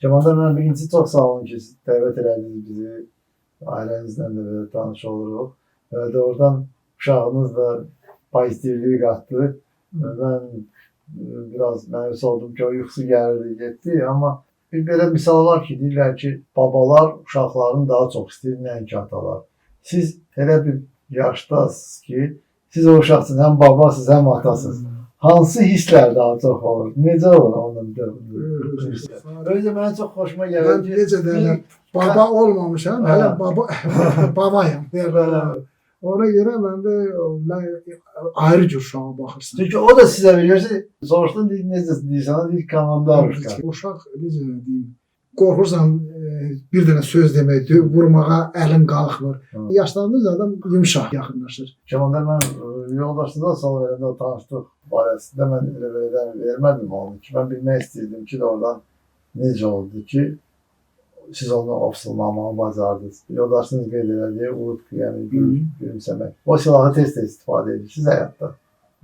Kamandar müəllim, birincisi çox sağ olun ki, dəvət elədiniz bizi, ailənizlə də belə tanış oluruq. Və də oradan uşağınız da pozitivliyi qatdı. Mən biraz məyus oldum ki, o yuxusu gəldi, getdi. Amma bir belə misal var ki, deyirlər ki, babalar uşaqlarını daha çox istəyir, nəinki atalar. Siz elə bir yaşdasınız ki, siz o uşaqsınız, həm babasınız, həm atasınız. Hansı hisslər daha çox olur? Necə olur onun hisslər? Öncə mənə çox xoşuma gəlir Ben ki... necə deyirlər, baba olmamışam, hələ babayam. Ona görə mən ayrı cür uşağa baxırsın. Çünki o da sizə veriyorsa, soruşdun necə deyirsən, deyir Kamandar uşaq. Uşaq, necə deyim, qorxursan bir dənə söz demək, vurmağa əlin qalxmır. Yaşlandığınız adam yumuşaq yaxınlaşır. Kamandar mən yoldaşınızdan sonra verəndə o tanışdıq barəsində mən elə vermədim onu ki, mən bilmək istəyirdim ki, oradan necə oldu ki, siz onu ofsunlamağı bacardınız. Yoldaşınız qeyd elədiyi, yəni gülümsəmək. O silahı tez-tez istifadə edirsiniz həyatda.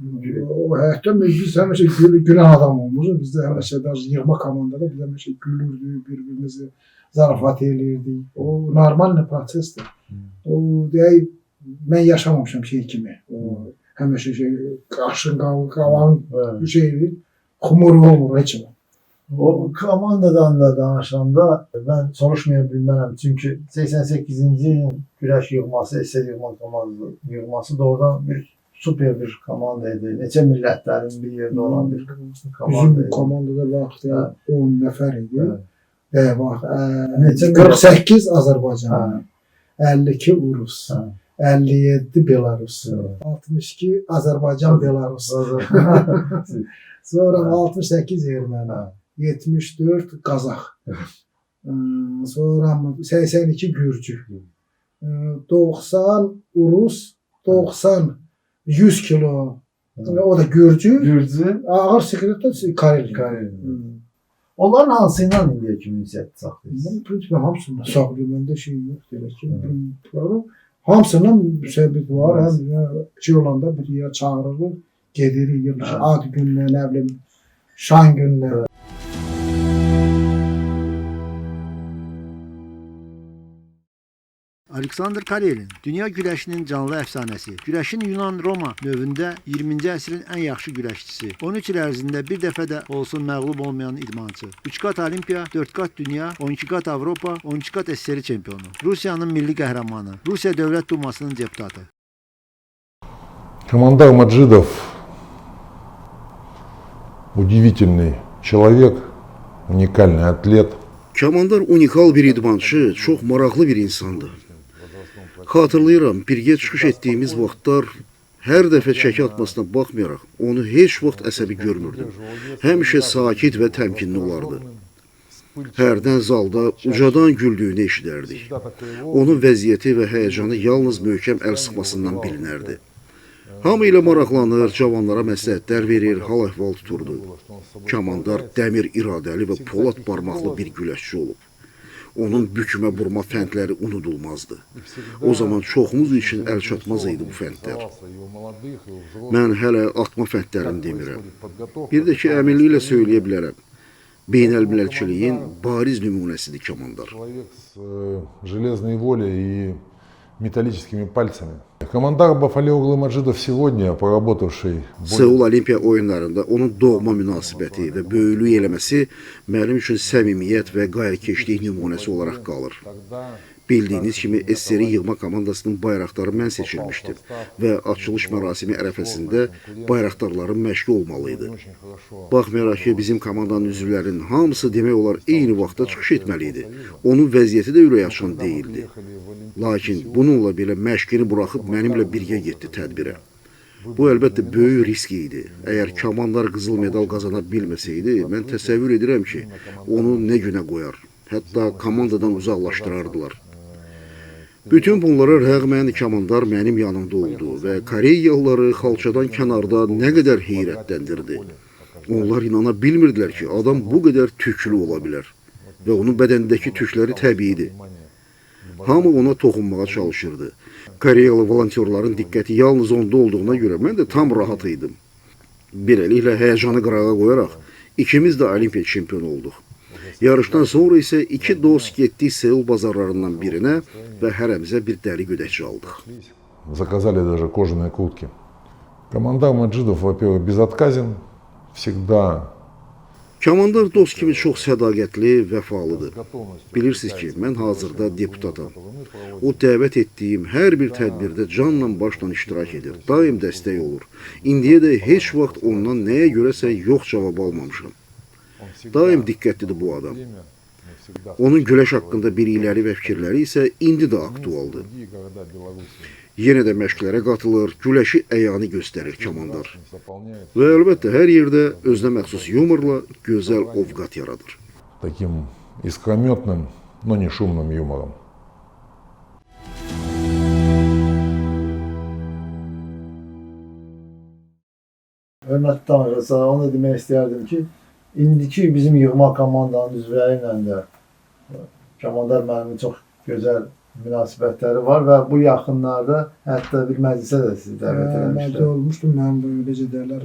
O həyatdan biz həmişə gülən adam olmuşuq. Biz də həmişə yığma komandada biz həmişə gülürdük, bir-birimizi zarafat eləyirdik. O normal bir prosesdir. O deyək mən yaşamamışam şey kimi. O həmişə qaşın, qavan bir şeydir. Xumur olmur heç mi? O komandadan da danışanda ben soruşmaya bilmem çünkü 88. ilin güreş yığması, esed yığması doğrudan bir süper bir komandaydı. Neçə millətlərin bir yerdə olan bir komandaydı. Bizim komandada vaxtı 10 nəfər idi. Bax, 48 Azərbaycan, 52 Urus, 57 Belarus, 62 Azərbaycan Belarus. Sonra 68 Erməni. 74 Qazax, sonra 82 Gürcü, 90 Urus, 90 100 kilo, o da Gürcü, ağır sikletdə Karel. Onların hansıyla indiyə kimi ünsiyyət saxlayırsınız? Prinsipə hamısından saxlayım, məndə şey yoxdur. Hamısından müsəbbit var, həm şey olanda bir yer çağırılır, gedirik, yılışır, ad günlər, nə bilim, şan günlər. Aleksandr Karelin dünya güreşinin canlı əfsanəsi. Güreşin Yunan-Roma növündə 20-ci əsrin ən yaxşı güreşçisi. 13 il ərzində bir dəfə də olsun məğlub olmayan idmançı. 3 qat Olimpiya, 4 qat dünya, 12 qat Avropa, 12 qat SSR çempionu. Rusiyanın milli qəhrəmanı. Rusiya Dövlət Dumasının deputatı. Командар Маджидов удивительный человек, уникальный атлет. Kamandar unikal bir idmançı, çox maraqlı bir insandır. Xatırlayıram, birgə çıxış etdiyimiz vaxtlar hər dəfə çəki atmasına baxmayaraq, onu heç vaxt əsəbi görmürdüm. Həmişə sakit və təmkinli olardı. Hərdən zalda ucadan güldüyünü eşidərdik. Onun vəziyyəti və həyəcanı yalnız möhkəm əl sıxmasından bilinərdi. Hamı ilə maraqlanır, cavanlara məsləhətlər verir, hal-əhval tuturdu. Kamandar dəmir iradəli və polad barmaqlı bir güləşçi olub. Onun bükmə burma fəndləri unudulmazdı. O zaman çoxumuz üçün əl çatmaz idi bu fəndlər. Mən hələ atma fəndlərini demirəm. Bir də ki, əminliklə söyləyə bilərəm. Beynəlmiləlçiliyin bariz nümunəsidir Kamandar. Железной волей и металлическими пальцами. Командар Бафалеоğlu Macıdov сегодня, pоработавший Seul Olimpiya oyunlarında onun doğma münasibəti və böyüklük eləməsi mənim üçün səmimiyyət və qayğıkeşlik nümunəsi olaraq qalır. Bildiyiniz kimi SSR yığma komandasının bayraqdarı mən seçilmişdim və açılış mərasimi ərəfəsində bayraqdarların məşqi olmalıydı. Baxmayaraq ki, bizim komandanın üzvlərinin hamısı demək olar eyni vaxtda çıxış etməli idi. Onun vəziyyəti də ürək açan deyildi. Lakin bununla belə məşqini buraxıb mənimlə birgə getdi tədbirə. Bu əlbəttə böyük risk idi. Əgər Kamandar qızıl medal qazana bilməsəydi, mən təsəvvür edirəm ki, onu nə günə qoyar. Hətta komandadan uzaqlaşdırardılar. Bütün bunlara rəğmən Kamandar mənim yanımda oldu və Koreyalıları xalçadan kənarda nə qədər heyrətləndirdi. Onlar inana bilmirdilər ki, adam bu qədər tüklü ola bilər və onun bədənindəki tükləri təbiidir. Hamı ona toxunmağa çalışırdı. Koreyalı volontyorların diqqəti yalnız onda olduğuna görə mən də tam rahat idim. Beləliklə həyəcanı qırağa qoyaraq ikimiz də Olimpiya çempionu olduq. Yarışdan sonra isə iki dost getdik Seul bazarlarından birinə və hərəmizə bir dəri gödəkçi aldıq. Заказали даже кожаные куртки. Командар Маджидов, во-первых, безотказен, всегда. Kamandar dost kimi çox sədaqətli, vəfalıdır. Bilirsiniz ki, mən hazırda deputatam. O dəvət etdiyim hər bir tədbirdə canla başla iştirak edir, daim dəstək olur. İndiyə də heç vaxt ondan nəyə görəsə yox cavab almamışam. Daim diqqətlidir bu adam. Onun güləş haqqında bilikləri və fikirləri isə indi də aktualdır. Yenə də məşqlərə qatılır, güləşi əyani göstərir Kamandar. Və əlbəttə hər yerdə özünə məxsus yumorla gözəl ovqat yaradır. Таким искрометным, но не шумным юмором. Hörmətli tamaşaçılar, onu da demək istəyərdim ki, indiki bizim yığma komandanın üzvləri ilə də Kamandar müəllimin çox gözəl münasibətləri var və bu yaxınlarda hətta bir məclisə də sizi dəvət Mən də eləmişlər. olmuşdum, mənim bu necə deyirlər,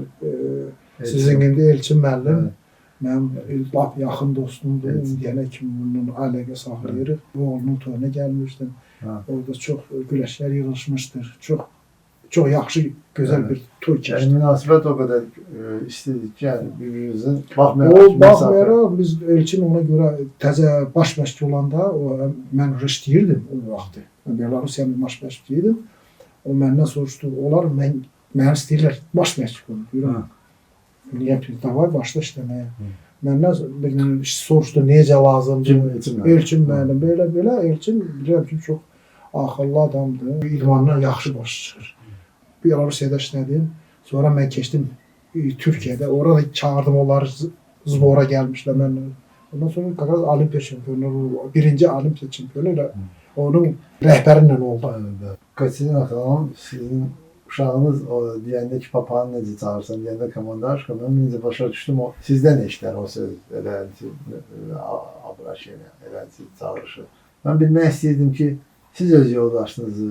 sizin indi Elçin müəllim, mənim lap yaxın dostumdur, indiyənə kimi bunun əlaqə saxlayırıq. Bu oğlunun toyuna gəlmişdim. Orada çox güləşlər yığılmışdır. Çox yaxşı, gözəl bir toy keçdi. Münasibət o qədər istədik ki, yəni bir-birimizin baxmayaraq biz Elçin ona görə təzə baş məşqçi olanda mən işləyirdim o vaxtı. Mən Belarusiyanın baş məşqçiydim. O məndən soruşdu, onlar mənə istəyirlər baş məşqçi olun. Deyirəm, niyə davay başla işləməyə. Məndən soruşdu, necə lazımdır? Elçin mənim belə. Elçin bilirəm ki, çox axıllı adamdır. İdmandan yaxşı baş çıxır. Belarusiyada işlədim. Sonra mən keçdim Türkiyədə. Orada çağırdım onları, zbora gəlmişlər mənlə. Ondan sonra Qaqaz Olimpiya çempionu, birinci Olimpiya çempionu ilə onun rəhbərinlə oldu. Katerina xanım, sizin uşağınız deyəndə ki, papanı necə çağırsan, deyəndə komandaşka, mən necə başa düşdüm, sizdən eşlər o söz, eləncə, abraşiyyə, eləncə çağırışı. Mən bilmək istəyirdim ki, siz öz yoldaşınızı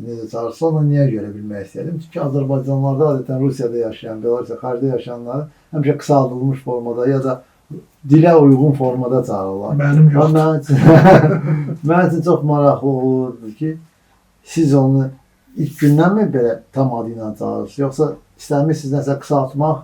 necə çağırsa, ona niyə görə bilmək istəyirdim? Çünki Azərbaycanlarda adətən Rusiyada yaşayan, Belarusiyada, xaricdə yaşayanları həmişə qısaldılmış formada ya da dilə uyğun formada çağırırlar. Mənim yoxdur. Mən üçün çox maraqlı olurdu ki, siz onu ilk gündən mi belə tam adı ilə çağırırsınız, yoxsa istəmirsiniz nəsə qısaltmaq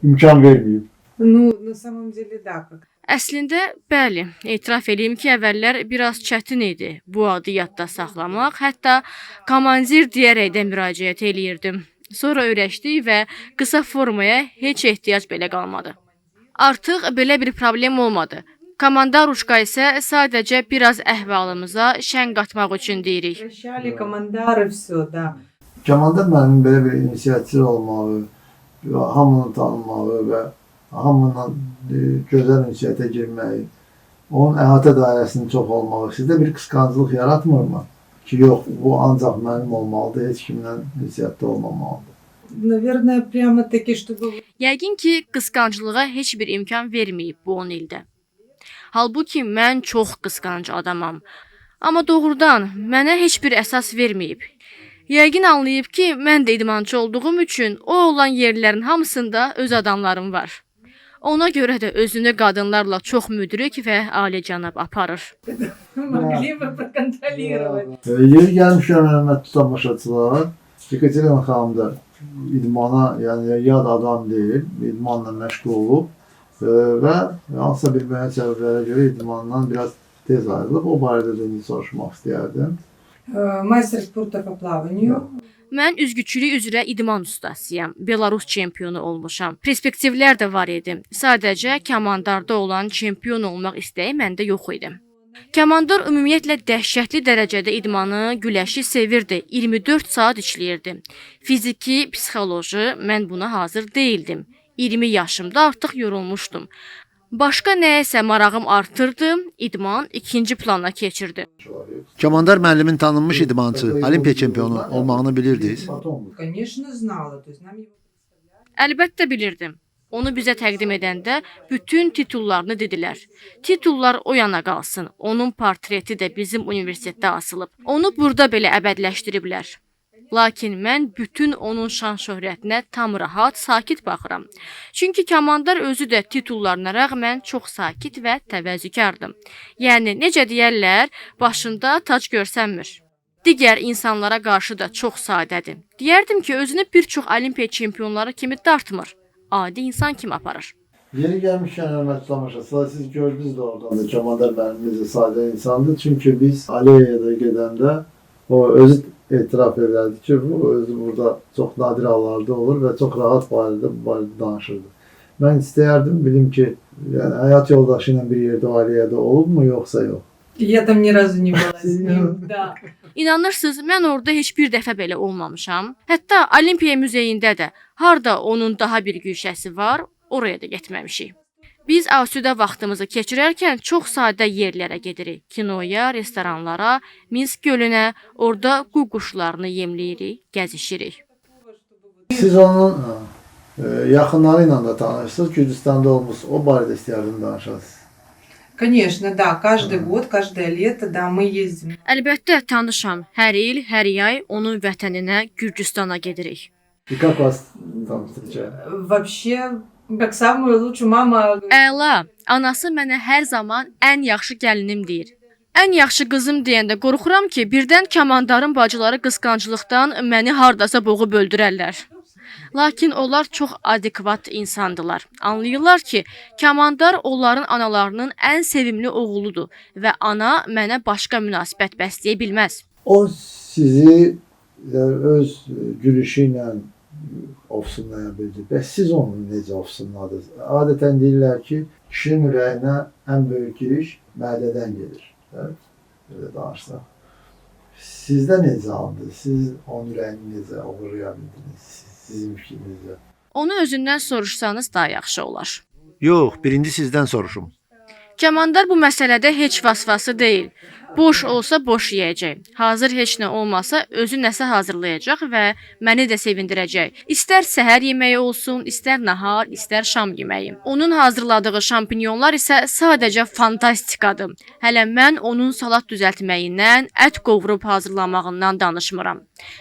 imkan verməyib? На самом деле, да. Əslində, bəli, etiraf edeyim ki, əvvəllər biraz çətin idi bu adı yadda saxlamaq, hətta komandir deyərək də müraciət eləyirdim. Sonra öyrəşdik və qısa formaya heç ehtiyac belə qalmadı. Artıq belə bir problem olmadı. Komandaruşka isə sadəcə biraz əhvalımıza şən qatmaq üçün deyirik. Komandar müəllimin belə bir inisiativ olmağı, hamının tanınmağı və hamından gözəl ünsiyyətə girməyi, onun əhatə dairəsinin çox olmağı sizdə bir qısqanclıq yaratmırmı? Ki, yox, bu ancaq mənim olmalıdır, heç kimlə ünsiyyətdə olmamalıdır. Yəqin ki, qısqanclığa heç bir imkan verməyib bu 10 ildə. Halbuki mən çox qısqanc adamam. Amma doğrudan mənə heç bir əsas verməyib. Yəqin anlayıb ki, mən də idmançı olduğum üçün o olan yerlərin hamısında öz adamlarım var. Ona görə də özünü qadınlarla çox müdrik və alicənab aparır. Yeri gəlmişəm, hörmətli tamaşaçılar, Yekaterina xanım da idmana, yəni yad adam deyil, idmanla məşğul olub və hansısa bir müəyyən səbəblərə görə idmandan biraz tez ayrılıb. O barədə də soruşmaq istəyərdim. Мастер спорта по плаванию. Mən üzgüçülük üzrə idman ustasıyam. Belarus çempionu olmuşam. Perspektivlər də var idi. Sadəcə komandarda olan çempion olmaq istəyi məndə yox idi. Komandar ümumiyyətlə dəhşətli dərəcədə idmanı, güləşi sevirdi. 24 saat işləyirdi. Fiziki, psixoloji, mən buna hazır değildim. 20 yaşımda artıq yorulmuşdum. Başqa nəyəsə marağım artırdı, idman ikinci plana keçirdi. Komandar müəllimin tanınmış idmançı, Olimpiya çempionu olmağını bilirdiniz? Əlbəttə bilirdim. Onu bizə təqdim edəndə bütün titullarını dedilər. Titullar o yana qalsın. Onun portreti də bizim universitetdə asılıb. Onu burada belə əbədləşdiriblər. Lakin mən bütün onun şan şöhrətinə tam rahat, sakit baxıram. Çünki komandar özü də titullarına rəğmən çox sakit və təvəzzükardır. Yəni, necə deyərlər, başında tac görsənmir. Digər insanlara qarşı da çox sadədir. Deyərdim ki, özünü bir çox olimpiya çempionları kimi dartmır. Adi insan kimi aparır. Yeri gəlmişkən, hörmətli tamaşaçılar, siz gördünüz də oradan da komandar müəllim necə sadə insandır. Çünki biz Aleyhiyədə gedəndə o özü etiraf edərdi ki, bu özü burada çox nadir hallarda olur və çox rahat barədə danışırdı. Mən istəyərdim, bilim ki, yəni, həyat yoldaşı ilə bir yerdə ailəyədə olubmu, yoxsa yox? Я там ни разу не была с ним, да. İnanırsınız, mən orada heç bir dəfə belə olmamışam. Hətta Olimpiya muzeyində də harda onun daha bir güşəsi var, oraya da getməmişik. Biz asudə vaxtımızı keçirərkən çox sadə yerlərə gedirik. Kinoya, restoranlara, Minsk gölünə, orada qu quşlarını yemləyirik, gəzişirik. Siz onun yaxınları ilə də tanışsınız, Gürcüstanda olmuş, o barədə istəyərdim danışasınız. Конечно, да, каждый год, каждое лето, да, мы ездим. Əlbəttə tanışam. Hər il, hər yay onun vətəninə Gürcüstana gedirik. И как вас там встречают? Вообще, как самую лучшую мама. Əla, anası mənə hər zaman ən yaxşı gəlinim deyir. Ən yaxşı qızım deyəndə qorxuram ki, birdən kamandarın bacıları qısqanclıqdan məni hardasa boğub öldürərlər. Lakin onlar çox adekvat insandılar. Anlayırlar ki, kamandar onların analarının ən sevimli oğludur və ana mənə başqa münasibət bəsləyə bilməz. O sizi öz gülüşü ilə ofsunlaya bildi. Bəs siz onu necə ofsunladınız? Adətən deyirlər ki, kişinin ürəyinə ən böyük giriş mədədən gedir. Evet, öyle danışsaq. Sizdə necə aldı? Siz onun ürəyini necə oğurlaya bildiniz? Sizin fikrinizdə. Onu özündən soruşsanız daha yaxşı olar. Yox, birinci sizdən soruşum. Kamandar bu məsələdə heç vasvası deyil. Boş olsa boş yeyəcək. Hazır heç nə olmasa özü nəsə hazırlayacaq və məni də sevindirəcək. İstər səhər yeməyi olsun, istər nahar, istər şam yeməyi. Onun hazırladığı şampinyonlar isə sadəcə fantastikadır. Hələ mən onun salat düzəltməyindən, ət qovurub hazırlamağından danışmıram.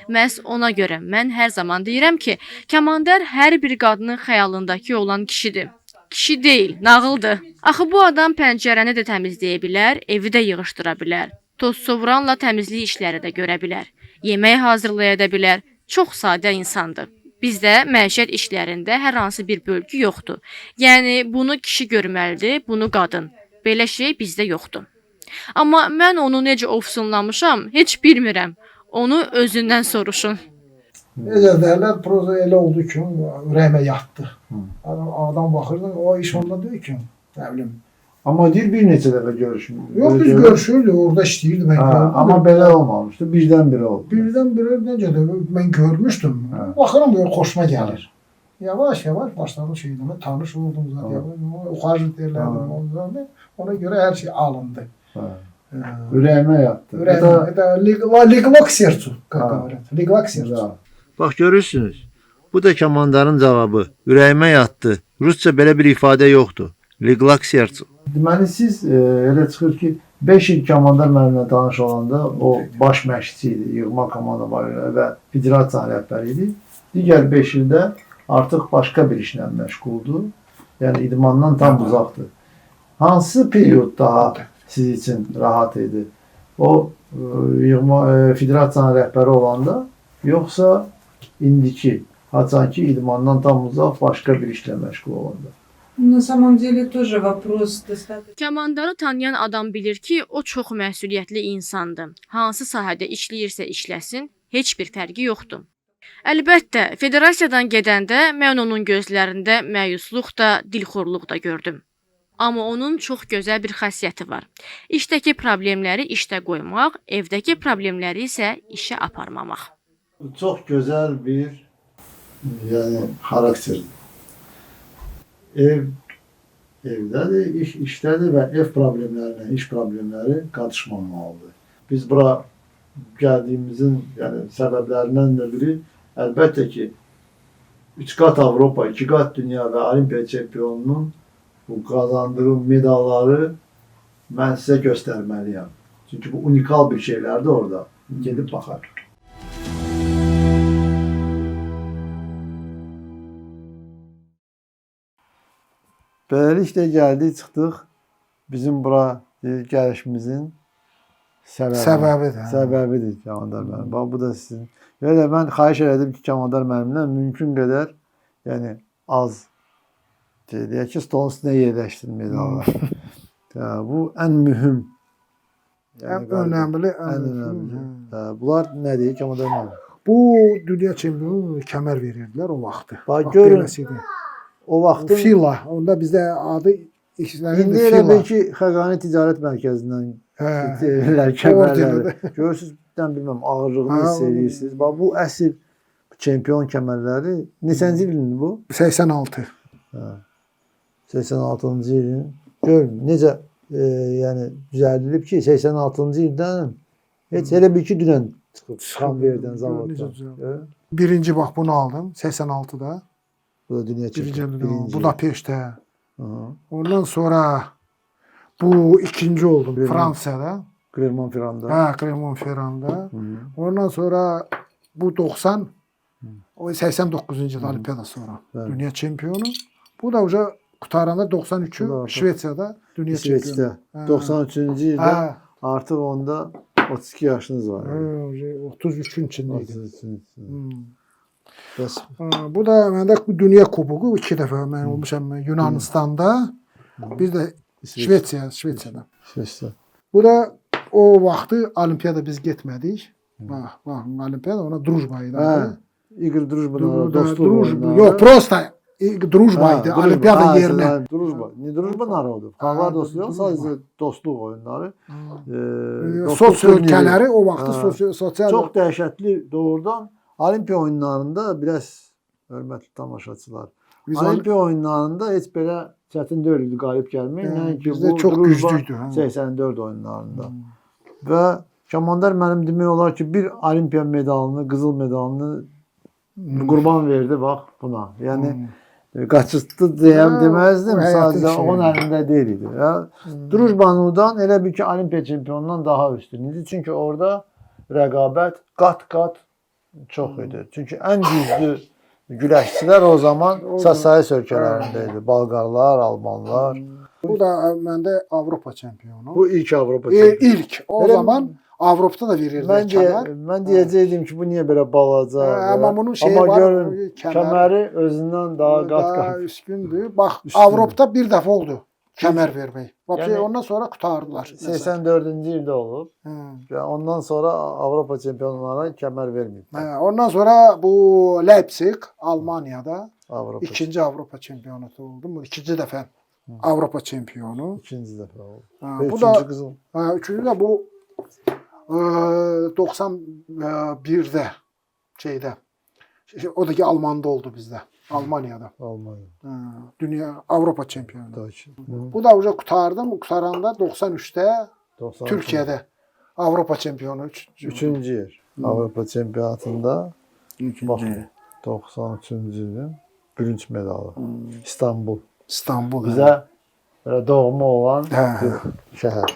Məhz ona görə mən hər zaman deyirəm ki, kamandar hər bir qadının xəyalındakı olan kişidir. Kişi deyil, nağıldır. Axı bu adam pəncərəni də təmizləyə bilər, evi də yığışdıra bilər. Toz sovuranla təmizlik işləri də görə bilər. Yemək hazırlaya da bilər. Çox sadə insandır. Bizdə məişət işlərində hər hansı bir bölgü yoxdur. Yəni bunu kişi görməlidir, bunu qadın. Belə şey bizdə yoxdur. Amma mən onu necə ofsunlamışam, heç bilmirəm. Onu özündən soruşun. Necə deyirlər, proza elə oldu ki, ürəyimə yatdı. Adam baxırdı, o iş onda deyil ki, nə bilim. Amma deyir bir neçə dəfə görüşmüş. Yox, biz görüşürdük, orada işləyirdi, mən gördüm. Amma belə olmamışdı, birdən biri oldu. Birdən biri necə də mən görmüşdüm. Baxıram böyle xoşuma gəlir. Yavaş yavaş başladı şey demək, tanış oldum zaten. Uxarı deyirlərdi, ona görə hər şey alındı. Ürəyimə yatdı. Ürəyimə, liqva k sercu, как говорят, liqva k sercu. Bax görürsünüz. Bu da kamandarın cavabı. Ürəyimə yatdı. Rusca belə bir ifadə yoxdur. Liqlak sercu. Deməli siz elə çıxır ki, 5 il kamandar mənimlə tanış olanda o baş məşqçi idi, yığma komanda barədə və federasiya rəhbəri idi. Digər 5 ildə artıq başqa bir işlə məşğuldur. Yəni idmandan tam uzaqdır. Hansı period daha siz üçün rahat idi? O federasiya rəhbəri olanda, yoxsa indiki, haçanki idmandan tam uzaq başqa bir işlə məşğul olanda? На самом деле тоже вопрос достаточно. Kamandarı tanıyan adam bilir ki, o çox məsuliyyətli insandır. Hansı sahədə işləyirsə işləsin, heç bir fərqi yoxdur. Əlbəttə, federasiyadan gedəndə mən onun gözlərində məyusluq da, dilxorluq da gördüm. Amma onun çox gözəl bir xasiyyəti var. İşdəki problemləri işdə qoymaq, evdəki problemləri isə işə aparmamaq. Çox gözəl bir xarakterdir. Evdədir, işdədir və ev problemlərinə, iş problemləri qatışmamalıdır. Biz bura gəldiyimizin səbəblərindən də biri əlbəttə ki, 3 qat Avropa, 2 qat dünya və Olimpiya çempionunun bu qazandığı medalları mən sizə göstərməliyəm. Çünki bu unikal bir şeylərdir orada. Gedib baxar. Beləliklə gəldik, çıxdıq. Bizim bura gəlişimizin səbəbidir Kamandar müəllim. Bax, bu da sizin. Elə mən xahiş elədim ki, Kamandar müəllimlə mümkün qədər az deyək ki, stolun üstünə yerləşdirin medallar. Bu ən mühüm. Ən önəmli. Bunlar nədir Kamandar müəllim? Bu dünya çempionu kəmər verirdilər o vaxtı. Bax, görün. O vaxtın Fila, onda bizdə adı İndi elə bil ki, Xəqani Ticarət Mərkəzindən verirlər kəmərləri. Görürsünüz, bilməm, ağırlığını hiss edirsiniz. Bax, bu əsl çempion kəmərləri. Neçənci ilin bu? 86. 86-cı ilin. Görün, necə düzəldilib ki, 86-cı ildən heç elə bil ki, dünən çıxan verdən zavoddan. Birinci bax, bunu aldım, 86-da. Bu da dünya çempiyonu. Budapeşt'te. Ondan sonra Bu ikinci oldum Fransa'da. Clermont-Ferrand'da. Ha, Clermont-Ferrand'da. Ondan sonra bu 90 o 89. yıl olimpiyada sonra dünya çempionu. Bu da uca kurtaranda 93'ü Şvetsiyada dünya çempionu. İsveç'te. 93. yılda artık onda 32 yaşınız var. 33'ün içindeydi. 33. Bəs. Bu da məndə bu dünya kuboku 2 dəfə mən olmuşam Yunanistanda. Bir də Şvetsiyada. Bu da o vaxtı olimpiyada biz getmədik. Bax, olimpiyada ona drujba idi. Igor Drujba dostluq. Yox, prosta drujba idi olimpiyada yerinə. Drujba. Ne drujba narodu? Kavga dostluğu yok, sadece dostluq oyunları. Sosial ölkələri o vaxtı sosial çok dəhşətli doğrudan olimpiya oyunlarında biraz hörmətli tamaşaçılar. Olimpiya oyunlarında heç belə çətin deyil idi qalib gəlmək. Nəinki bu çox güclüydü. 84 oyunlarında. Və Kamandar mənim demək olar ki, bir olimpiya medalını, qızıl medalını qurban verdi bax buna. Yəni qaçırtdı deməzdim. Sadəcə onun əlində deyil idi. Drujbanudan elə bir ki, olimpiya çempionundan daha üstün idi. Çünki orada rəqabət qat-qat çox idi. Çünki ən güclü güləşçilər o zaman Sasayi ölkələrində idi. Balqarlar, Almanlar. Bu da məndə Avropa çempionu. Bu ilk Avropa çempionu. İlk. O zaman Avropada da verirdilər kəmər. Mən deyəcəydim ki, bu niyə belə balaca? Amma bunun şeyi var. Görün, kəməri özündən daha qat-qat üstündür. Bax, Avropada bir dəfə oldu kəmər vermək. Yəni, ondan sonra qutardılar. 84-cü ildə olub. Ondan sonra Avropa çempionlarına kəmər verməyib. Ondan sonra bu Leipzig, Almaniyada ikinci Avropa çempionatı oldu. Bu ikinci dəfə Avropa çempionu. İkinci dəfə oldu. Bu da üçüncü də bu 91'də şeydə. O da ki Almanda oldu bizdə. Almaniyada. Dünya Avropa çempionu. Bu da uca qutardım. Qutaranda 93'də Türkiyədə Avropa çempionu. Üçüncü yer. Avropa çempionatında 93-cü ilin bürünc medalı. İstanbul. Bizə doğma olan bir şəhər.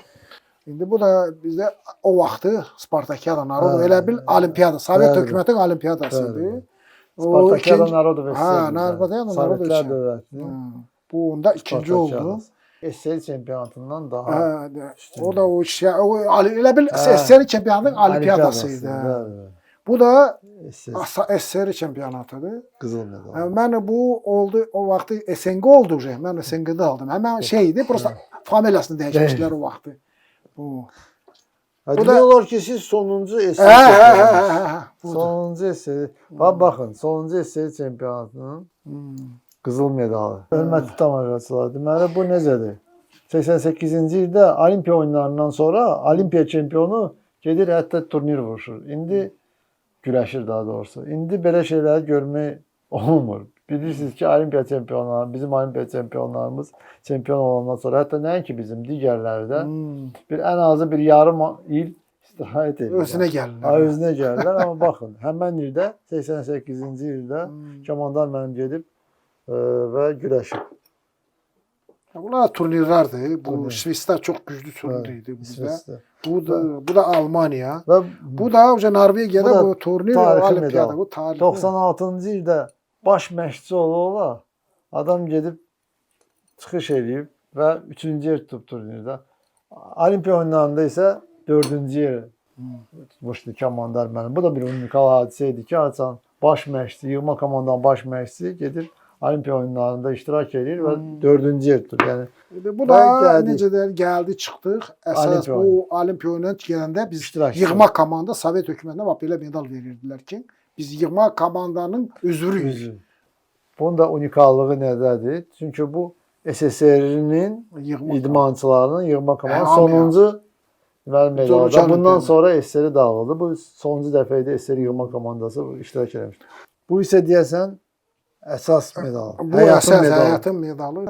İndi bu da bizdə o vaxtı Spartakiada Narodu elə bil olimpiyada, Sovet hökumətinin olimpiyadasıdır. Spartakiada Narodu və Sovetlər dövləti. Bu onda ikinci oldu. SSR çempionatından daha o da o şey elə bil SSR çempionatının olimpiyadasıydı. Bu da SSR çempionatıdır. Qızıl medal. Mən bu oldu o vaxtı SNG oldu. Mən SNG-də aldım. Həmin şeydi, prosta familiyasını dəyişmişlər o vaxtı. Bu da olar ki, siz sonuncu SSR sonuncu SSR. Baxın, sonuncu SSR çempionatının qızıl medalı. Hörmətli tamaşaçılar, deməli bu necədir? 88-ci ildə olimpiya oyunlarından sonra olimpiya çempionu gedir hətta turnir vuruşur. İndi güləşir daha doğrusu. İndi belə şeyləri görmək olmur. Bilirsiniz ki, olimpiya çempionları, bizim olimpiya çempionlarımız çempion olandan sonra hətta nəinki bizim digərləri də bir ən azı bir yarım il istirahət edirlər. Özünə gəlirlər. Özünə gəlirlər. Amma baxın, həmən ildə 88-ci ildə Kamandar mənim gedib və güləşib. Bunlar turnirlərdir. Bu Şvetsiyada çox güclü turnir idi bizdə. Bu da Almaniya. Bu da Norvegiyada bu turnir olimpiyada. Bu tarixi. 96-cı ildə baş məşqçi ola adam gedib çıxış eləyib və 3-cü yer tutub turnirdə. Olimpiya oyunlarında isə 4-cü yer tutmuşdu Kamandar mənim. Bu da bir unikal hadisə idi ki, açan baş məşqçi, yığma komandanın baş məşqçisi gedir olimpiya oyunlarında iştirak edir və 4-cü yer tutur. Yəni bu da necə deyir, gəldi, çıxdıq. Əsas bu olimpiya oyununa gələndə biz yığma komanda Sovet hökumətinə bax belə medal verirdilər ki, biz yığma komandanın üzvürüyük. Bunun da unikallığı nədədir? Çünki bu SSR-nin idmançılarının yığma komandanın sonuncu medalı. Bundan sonra SSR dağıldı. Bu sonuncu dəfə idi SSR yığma komandası iştirak etmişdi. Bu isə deyəsən əsas medal. Bu əsas həyatın medalı.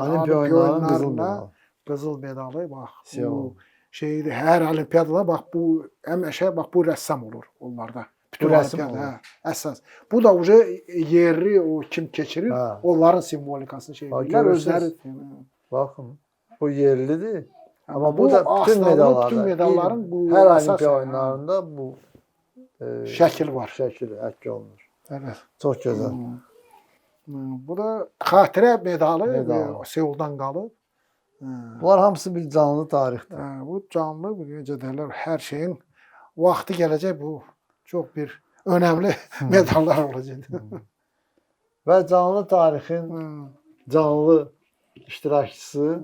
Olimpiya oyunlarının qızıl medalı. Qızıl medalı bax. Bu şeydir, hər olimpiyadada bax bu həmişə bax bu rəssam olur onlarda. Bütün olimpiyada əsas. Bu da yerli o kim keçirir, onların simvolikasını şey edirlər özləri. Baxın. bu yerlidir. Ama bu bu da bütün aslında medallarda. bütün medalların bu her əsas- olimpiya oyunlarında bu Şəkil var. Şəkil həkk olunur. Evet. Çox gözəl. Bu da xatirə medalı Medal. Seuldan qalıb. Bunlar hamısı bir canlı tarixdir. Bu canlı, bu necə deyirlər, hər şeyin vaxtı gələcək bu. Çox bir önəmli medallar olacaq. Və canlı tarixin canlı iştirakçısı,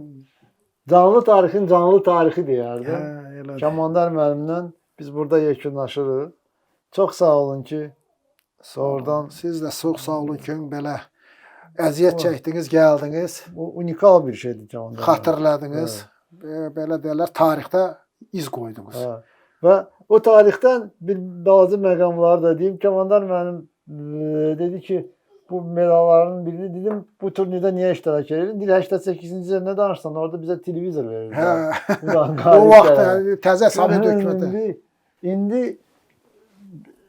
canlı tarixin canlı tarixi deyərdim. elədir. Kamandar müəllimlə biz burada yekunlaşırıq. Çox sağ olun ki, oradan Siz də çox sağ olun ki, belə əziyyət çəkdiniz, gəldiniz, bu unikal bir şeydir Kamandar. xatırladınız. Belə deyirlər, tarixdə iz qoydunuz. Hə. Və o tarixdən bir bazı məqamları da deyim. Kamandar müəllim dedi ki, bu medalların birini dedim, bu turnirdə niyə iştirak edirdin? Dedi, 88-ci ildə danışsan, orada bizə televizor verirdilər. O vaxt təzə Sovet hökuməti. İndi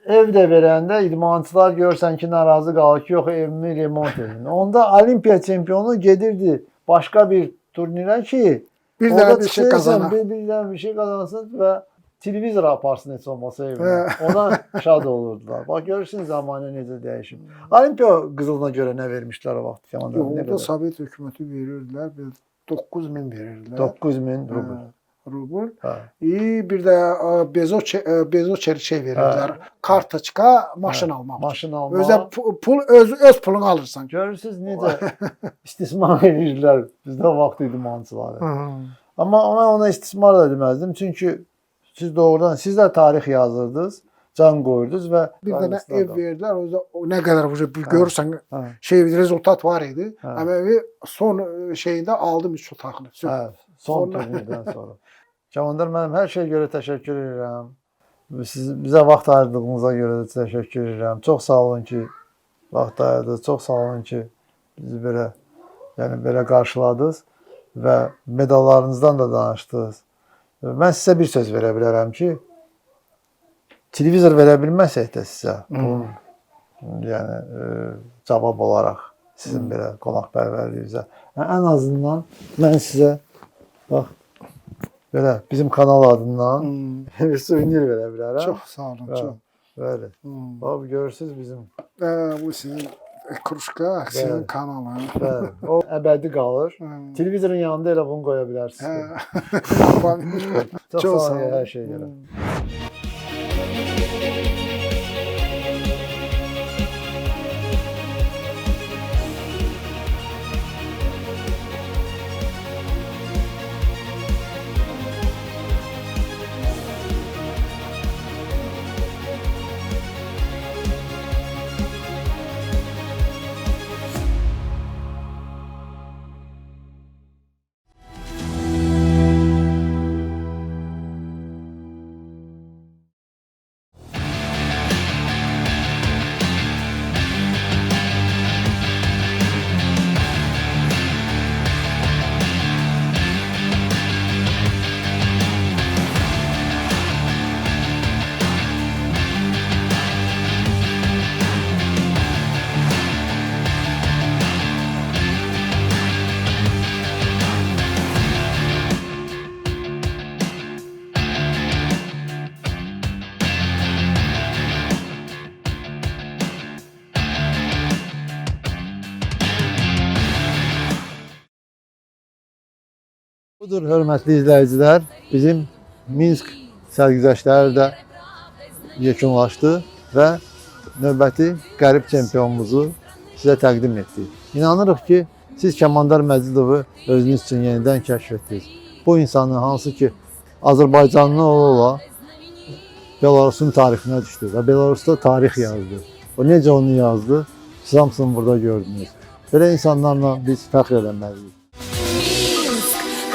ev də verəndə idmançılar görsən ki, narazı qalır ki, yox evimi remont edin. Onda olimpiya çempionu gedirdi başqa bir turnirə ki, Bir orada dənə bir şey çıxırsan, qazanan. bir dənə bir şey qazansın və televizor aparsın heç olmasa evinə. Ona şad olurdular. Bax görürsünüz zamanı necə dəyişib. Olimpiya qızılına görə nə vermişlər o vaxt? Orada Sovet hökuməti verirdilər, 9.000 verirdilər. 9.000 rubl. Rubl. Hə. Bir də bezo şey verirdilər. Kartoçka, maşın almaq. Maşın almaq. Özə pul öz pulunu alırsan. Görürsüz necə istismar edirlər bizdə o vaxt idmançıları. Amma ona istismar da deməzdim. Çünki siz doğrudan siz də tarix yazırdınız, can qoyurdunuz və bir dənə ev verdilər. O nə qədər görürsən rezultat var idi. Amma evi son şeyində aldım 3 otaqlı. Son turnirdən sonra. Kamandar müəllim, hər şeyə görə təşəkkür edirəm. Bizə vaxt ayırdığınıza görə də təşəkkür edirəm. Çox sağ olun ki, vaxt ayırdınız. Çox sağ olun ki, bizi belə qarşıladınız və medallarınızdan da danışdınız. Mən sizə bir söz verə bilərəm ki, televizor verə bilməsək də sizə, yəni cavab olaraq sizin belə qonaqpərvərliyinizə, ən azından mən sizə bax belə bizim kanal adından bir suvenir verə bilərəm. Çox sağ olun, çox. Bəli. Bax görürsüz bizim. Bu sizin krujka, sizin kanalın. Bəli. O əbədi qalır. Televizorun yanında elə bunu qoya bilərsiniz. Çox sağ olun hər şeyə görə. Budur, hörmətli izləyicilər, bizim Minsk sərgüzəştləri də yekunlaşdı və növbəti qərib çempionumuzu sizə təqdim etdik. İnanırıq ki, siz Kamandar Məcidovu özünüz üçün yenidən kəşf etdiniz. Bu insanı hansı ki, Azərbaycanlı ola Belarusun tarixinə düşdü və Belarusda tarix yazdı. O necə onu yazdı, siz hamısını burada gördünüz. Belə insanlarla biz fəxr eləməliyik.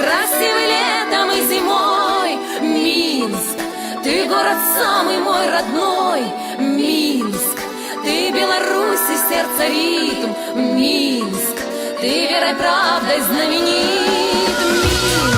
Красивый летом и зимой, Минск, ты город самый мой родной, Минск, ты Беларуси сердце ритм, Минск, ты верой правдой знаменит, Минск.